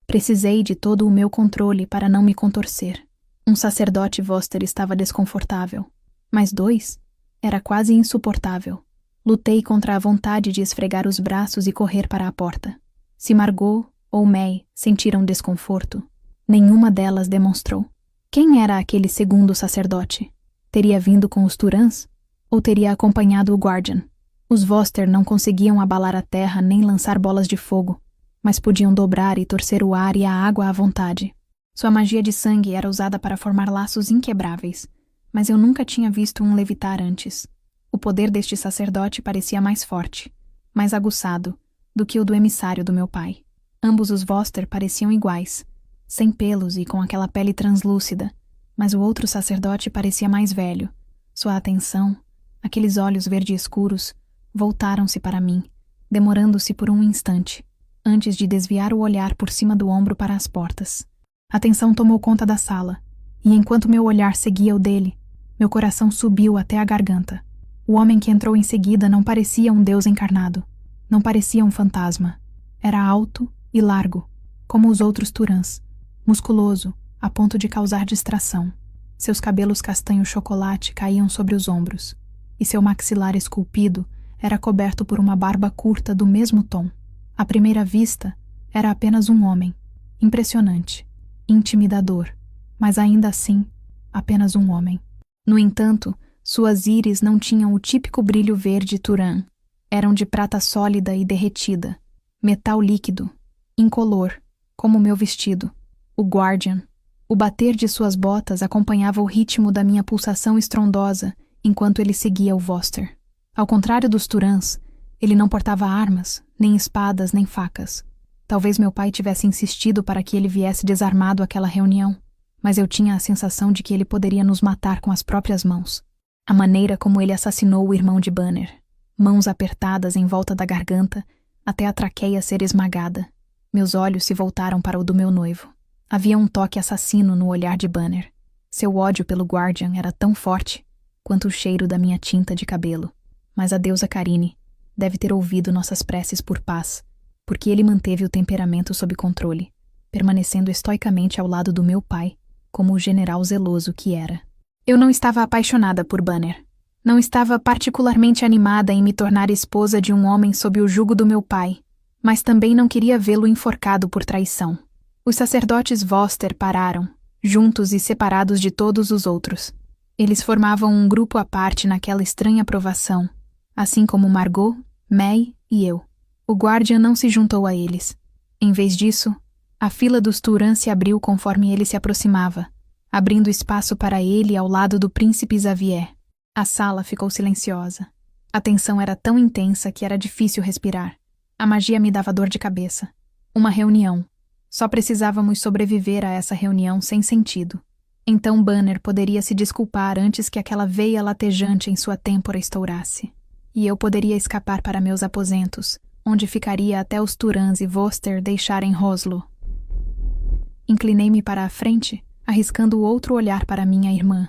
Precisei de todo o meu controle para não me contorcer. Um sacerdote Voster estava desconfortável, mas 2 era quase insuportável. Lutei contra a vontade de esfregar os braços e correr para a porta. Se Margot ou May sentiram desconforto, nenhuma delas demonstrou. Quem era aquele segundo sacerdote? Teria vindo com os Turans? Ou teria acompanhado o Guardian? Os Voster não conseguiam abalar a terra nem lançar bolas de fogo, mas podiam dobrar e torcer o ar e a água à vontade. Sua magia de sangue era usada para formar laços inquebráveis, mas eu nunca tinha visto um levitar antes. O poder deste sacerdote parecia mais forte, mais aguçado, do que o do emissário do meu pai. Ambos os Voster pareciam iguais, sem pelos e com aquela pele translúcida, mas o outro sacerdote parecia mais velho. Sua atenção, aqueles olhos verde escuros, voltaram-se para mim, demorando-se por um instante, antes de desviar o olhar por cima do ombro para as portas. A tensão tomou conta da sala, e enquanto meu olhar seguia o dele, meu coração subiu até a garganta. O homem que entrou em seguida não parecia um deus encarnado. Não parecia um fantasma. Era alto e largo, como os outros Turans, musculoso, a ponto de causar distração. Seus cabelos castanho-chocolate caíam sobre os ombros, e seu maxilar esculpido era coberto por uma barba curta do mesmo tom. À primeira vista, era apenas um homem. Impressionante, intimidador, mas ainda assim, apenas um homem. No entanto, suas íris não tinham o típico brilho verde Turan. Eram de prata sólida e derretida, metal líquido, incolor, como meu vestido. O Guardian. O bater de suas botas acompanhava o ritmo da minha pulsação estrondosa enquanto ele seguia o Voster. Ao contrário dos Turans, ele não portava armas, nem espadas, nem facas. Talvez meu pai tivesse insistido para que ele viesse desarmado àquela reunião, mas eu tinha a sensação de que ele poderia nos matar com as próprias mãos. A maneira como ele assassinou o irmão de Banner. Mãos apertadas em volta da garganta, até a traqueia ser esmagada. Meus olhos se voltaram para o do meu noivo. Havia um toque assassino no olhar de Banner. Seu ódio pelo Guardian era tão forte quanto o cheiro da minha tinta de cabelo. Mas a deusa Carine deve ter ouvido nossas preces por paz, porque ele manteve o temperamento sob controle, permanecendo estoicamente ao lado do meu pai, como o general zeloso que era. Eu não estava apaixonada por Banner. Não estava particularmente animada em me tornar esposa de um homem sob o jugo do meu pai, mas também não queria vê-lo enforcado por traição. Os sacerdotes Voster pararam, juntos e separados de todos os outros. Eles formavam um grupo à parte naquela estranha provação, assim como Margot, May e eu. O Guardian não se juntou a eles. Em vez disso, a fila dos Turan se abriu conforme ele se aproximava, abrindo espaço para ele ao lado do príncipe Xavier. A sala ficou silenciosa. A tensão era tão intensa que era difícil respirar. A magia me dava dor de cabeça. Uma reunião. Só precisávamos sobreviver a essa reunião sem sentido. Então Banner poderia se desculpar antes que aquela veia latejante em sua têmpora estourasse. E eu poderia escapar para meus aposentos, onde ficaria até os Turans e Voster deixarem Roslo. Inclinei-me para a frente, arriscando outro olhar para minha irmã.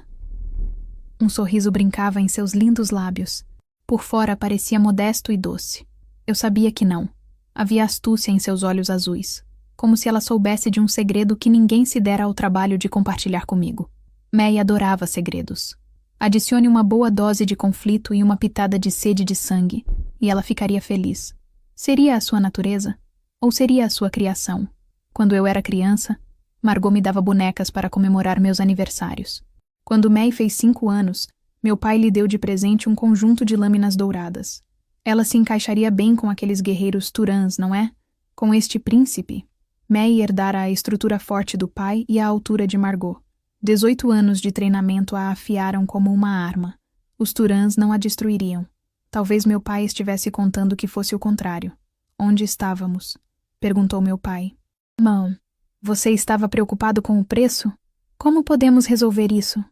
Um sorriso brincava em seus lindos lábios. Por fora parecia modesto e doce. Eu sabia que não. Havia astúcia em seus olhos azuis, como se ela soubesse de um segredo que ninguém se dera ao trabalho de compartilhar comigo. May adorava segredos. Adicione uma boa dose de conflito e uma pitada de sede de sangue, e ela ficaria feliz. Seria a sua natureza? Ou seria a sua criação? Quando eu era criança, Margot me dava bonecas para comemorar meus aniversários. Quando May fez 5 anos, meu pai lhe deu de presente um conjunto de lâminas douradas. Ela se encaixaria bem com aqueles guerreiros turãs, não é? Com este príncipe. May herdara a estrutura forte do pai e a altura de Margot. 18 anos de treinamento a afiaram como uma arma. Os turãs não a destruiriam. Talvez meu pai estivesse contando que fosse o contrário. Onde estávamos? Perguntou meu pai. Mãe, você estava preocupado com o preço? Como podemos resolver isso?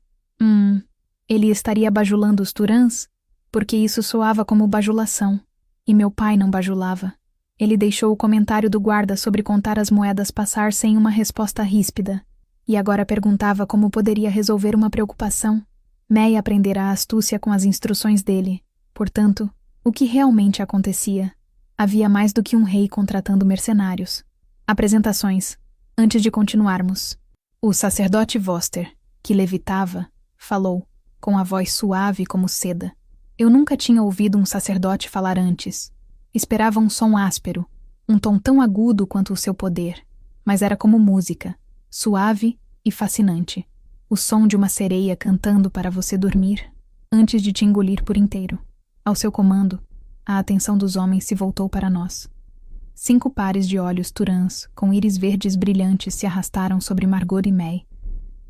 Ele estaria bajulando os turãs? Porque isso soava como bajulação. E meu pai não bajulava. Ele deixou o comentário do guarda sobre contar as moedas passar sem uma resposta ríspida. E agora perguntava como poderia resolver uma preocupação. May aprendera a astúcia com as instruções dele. Portanto, o que realmente acontecia? Havia mais do que um rei contratando mercenários. Apresentações. Antes de continuarmos. O sacerdote Voster, que levitava, falou, com a voz suave como seda. Eu nunca tinha ouvido um sacerdote falar antes. Esperava um som áspero, um tom tão agudo quanto o seu poder, mas era como música, suave e fascinante. O som de uma sereia cantando para você dormir, antes de te engolir por inteiro. Ao seu comando, a atenção dos homens se voltou para nós. 5 pares de olhos turãs, com íris verdes brilhantes, se arrastaram sobre Margot e May,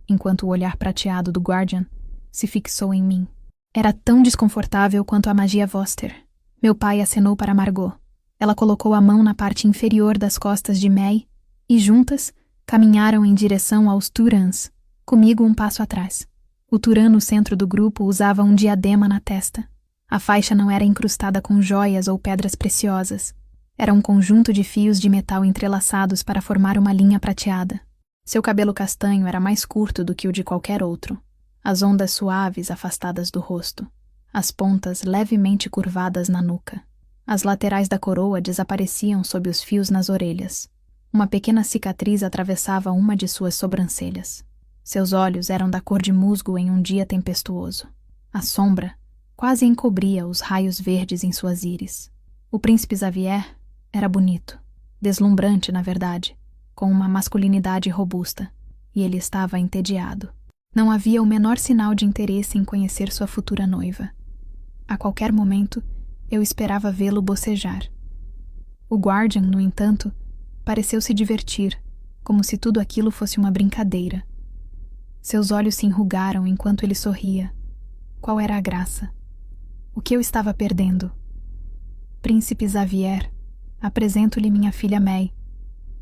enquanto o olhar prateado do Guardian se fixou em mim. Era tão desconfortável quanto a magia Voster. Meu pai acenou para Margot. Ela colocou a mão na parte inferior das costas de May e, juntas, caminharam em direção aos turãs, comigo um passo atrás. O turã no centro do grupo usava um diadema na testa. A faixa não era incrustada com joias ou pedras preciosas. Era um conjunto de fios de metal entrelaçados para formar uma linha prateada. Seu cabelo castanho era mais curto do que o de qualquer outro. As ondas suaves afastadas do rosto. As pontas levemente curvadas na nuca. As laterais da coroa desapareciam sob os fios nas orelhas. Uma pequena cicatriz atravessava uma de suas sobrancelhas. Seus olhos eram da cor de musgo em um dia tempestuoso. A sombra quase encobria os raios verdes em suas íris. O príncipe Xavier era bonito, deslumbrante, na verdade, com uma masculinidade robusta, e ele estava entediado. Não havia o menor sinal de interesse em conhecer sua futura noiva. A qualquer momento, eu esperava vê-lo bocejar. O Guardian, no entanto, pareceu se divertir, como se tudo aquilo fosse uma brincadeira. Seus olhos se enrugaram enquanto ele sorria. Qual era a graça? O que eu estava perdendo? Príncipe Xavier, apresento-lhe minha filha May,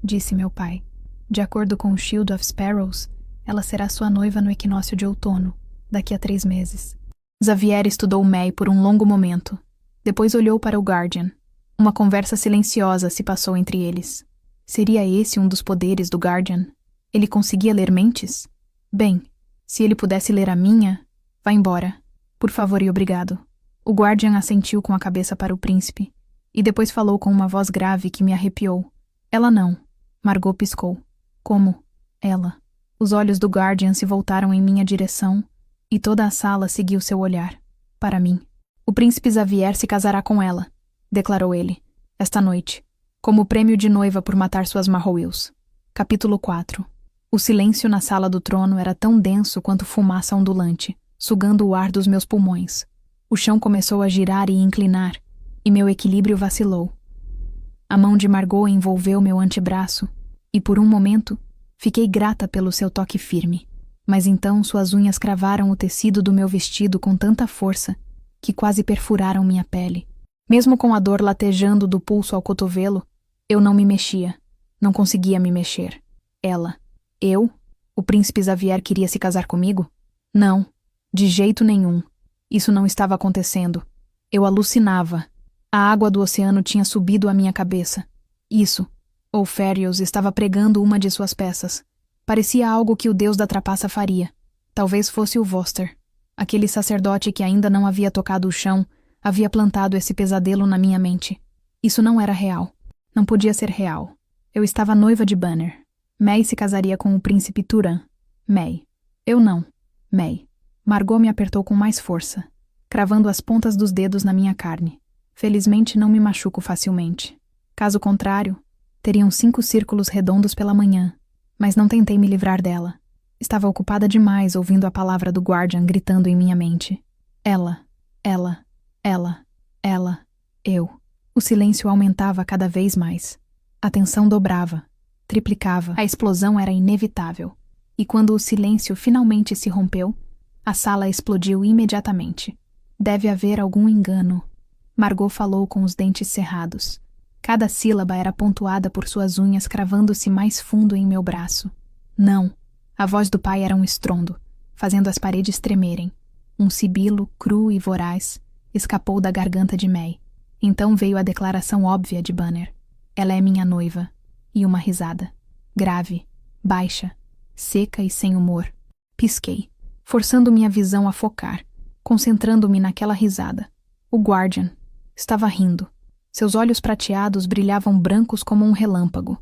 disse meu pai. De acordo com o Shield of Sparrows, ela será sua noiva no equinócio de outono, daqui a 3 meses. Xavier estudou May por um longo momento. Depois olhou para o Guardian. Uma conversa silenciosa se passou entre eles. Seria esse um dos poderes do Guardian? Ele conseguia ler mentes? Bem, se ele pudesse ler a minha, vá embora. Por favor e obrigado. O Guardian assentiu com a cabeça para o príncipe, e depois falou com uma voz grave que me arrepiou. Ela não. Margot piscou. Como? Ela. Os olhos do Guardian se voltaram em minha direção, e toda a sala seguiu seu olhar. Para mim. O príncipe Xavier se casará com ela, declarou ele, esta noite, como prêmio de noiva por matar suas Marrowills. Capítulo 4. O silêncio na sala do trono era tão denso quanto fumaça ondulante, sugando o ar dos meus pulmões. O chão começou a girar e inclinar, e meu equilíbrio vacilou. A mão de Margot envolveu meu antebraço, e por um momento fiquei grata pelo seu toque firme. Mas então suas unhas cravaram o tecido do meu vestido com tanta força que quase perfuraram minha pele. Mesmo com a dor latejando do pulso ao cotovelo, eu não me mexia. Não conseguia me mexer. Ela. Eu? O príncipe Xavier queria se casar comigo? Não. De jeito nenhum. Isso não estava acontecendo. Eu alucinava. A água do oceano tinha subido à minha cabeça. Isso. Ophérios estava pregando uma de suas peças. Parecia algo que o deus da trapaça faria. Talvez fosse o Voster. Aquele sacerdote que ainda não havia tocado o chão, havia plantado esse pesadelo na minha mente. Isso não era real. Não podia ser real. Eu estava noiva de Banner. May se casaria com o príncipe Turan. May. Eu não. May. Margot me apertou com mais força, cravando as pontas dos dedos na minha carne. Felizmente não me machuco facilmente. Caso contrário, teriam 5 círculos redondos pela manhã, mas não tentei me livrar dela. Estava ocupada demais ouvindo a palavra do Guardian gritando em minha mente. Ela, eu. O silêncio aumentava cada vez mais. A tensão dobrava, triplicava. A explosão era inevitável. E quando o silêncio finalmente se rompeu, a sala explodiu imediatamente. Deve haver algum engano. Margot falou com os dentes cerrados. Cada sílaba era pontuada por suas unhas cravando-se mais fundo em meu braço. Não. A voz do pai era um estrondo, fazendo as paredes tremerem. Um sibilo, cru e voraz, escapou da garganta de May. Então veio a declaração óbvia de Banner. Ela é minha noiva. E uma risada. Grave, baixa, seca e sem humor. Pisquei, forçando minha visão a focar, concentrando-me naquela risada. O Guardian estava rindo. Seus olhos prateados brilhavam brancos como um relâmpago,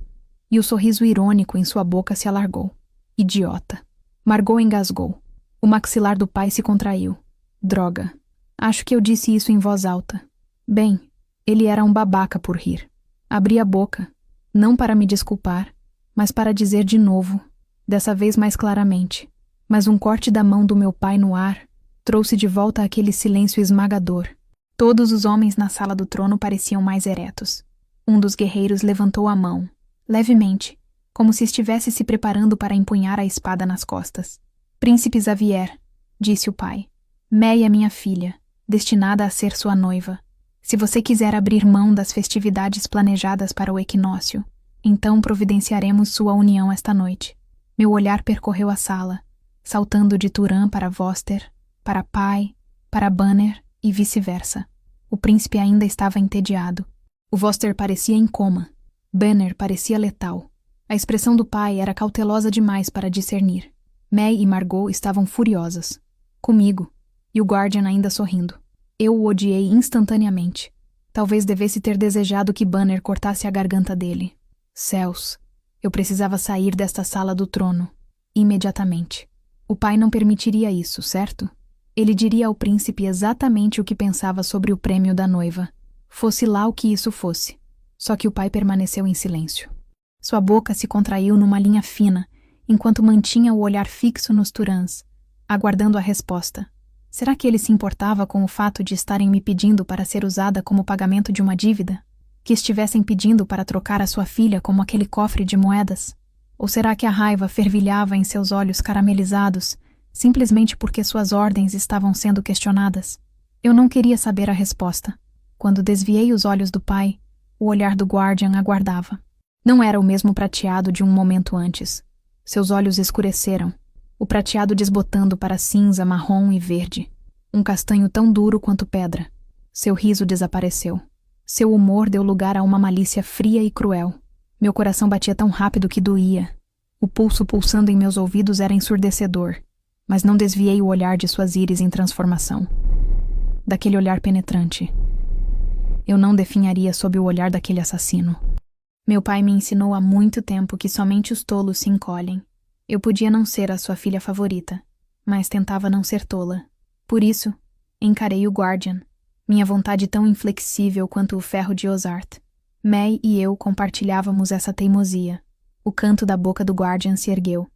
e o sorriso irônico em sua boca se alargou. Idiota. Margot engasgou. O maxilar do pai se contraiu. Droga. Acho que eu disse isso em voz alta. Bem, ele era um babaca por rir. Abri a boca, não para me desculpar, mas para dizer de novo, dessa vez mais claramente. Mas um corte da mão do meu pai no ar trouxe de volta aquele silêncio esmagador. Todos os homens na sala do trono pareciam mais eretos. Um dos guerreiros levantou a mão, levemente, como se estivesse se preparando para empunhar a espada nas costas. Príncipe Xavier, disse o pai. May é minha filha, destinada a ser sua noiva. Se você quiser abrir mão das festividades planejadas para o equinócio, então providenciaremos sua união esta noite. Meu olhar percorreu a sala, saltando de Turan para Voster, para pai, para Banner e vice-versa. O príncipe ainda estava entediado. O Voster parecia em coma. Banner parecia letal. A expressão do pai era cautelosa demais para discernir. May e Margot estavam furiosas. Comigo. E o Guardian ainda sorrindo. Eu o odiei instantaneamente. Talvez devesse ter desejado que Banner cortasse a garganta dele. Céus. Eu precisava sair desta sala do trono. Imediatamente. O pai não permitiria isso, certo? Ele diria ao príncipe exatamente o que pensava sobre o prêmio da noiva. Fosse lá o que isso fosse. Só que o pai permaneceu em silêncio. Sua boca se contraiu numa linha fina, enquanto mantinha o olhar fixo nos Turans, aguardando a resposta. Será que ele se importava com o fato de estarem me pedindo para ser usada como pagamento de uma dívida? Que estivessem pedindo para trocar a sua filha como aquele cofre de moedas? Ou será que a raiva fervilhava em seus olhos caramelizados, simplesmente porque suas ordens estavam sendo questionadas? Eu não queria saber a resposta. Quando desviei os olhos do pai, o olhar do Guardian aguardava. Não era o mesmo prateado de um momento antes. Seus olhos escureceram, o prateado desbotando para cinza, marrom e verde. Um castanho tão duro quanto pedra. Seu riso desapareceu. Seu humor deu lugar a uma malícia fria e cruel. Meu coração batia tão rápido que doía. O pulso pulsando em meus ouvidos era ensurdecedor, mas não desviei o olhar de suas íris em transformação. Daquele olhar penetrante. Eu não definharia sob o olhar daquele assassino. Meu pai me ensinou há muito tempo que somente os tolos se encolhem. Eu podia não ser a sua filha favorita, mas tentava não ser tola. Por isso, encarei o Guardian, minha vontade tão inflexível quanto o ferro de Ozarth. May e eu compartilhávamos essa teimosia. O canto da boca do Guardian se ergueu.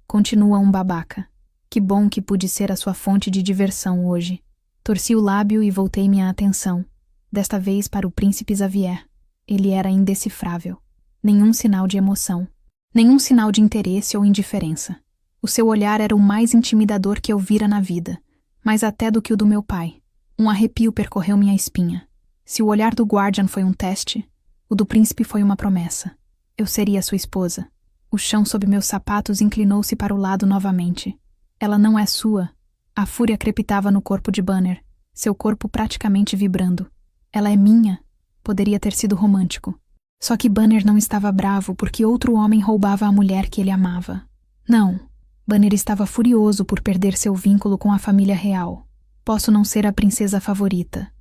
Continua um babaca. Que bom que pude ser a sua fonte de diversão hoje. Torci o lábio e voltei minha atenção, desta vez para o príncipe Xavier. Ele era indecifrável. Nenhum sinal de emoção. Nenhum sinal de interesse ou indiferença. O seu olhar era o mais intimidador que eu vira na vida, mais até do que o do meu pai. Um arrepio percorreu minha espinha. Se o olhar do Guardian foi um teste, o do príncipe foi uma promessa. Eu seria sua esposa. O chão sob meus sapatos inclinou-se para o lado novamente. Ela não é sua. A fúria crepitava no corpo de Banner, seu corpo praticamente vibrando. Ela é minha. Poderia ter sido romântico. Só que Banner não estava bravo porque outro homem roubava a mulher que ele amava. Não, Banner estava furioso por perder seu vínculo com a família real. Posso não ser a princesa favorita,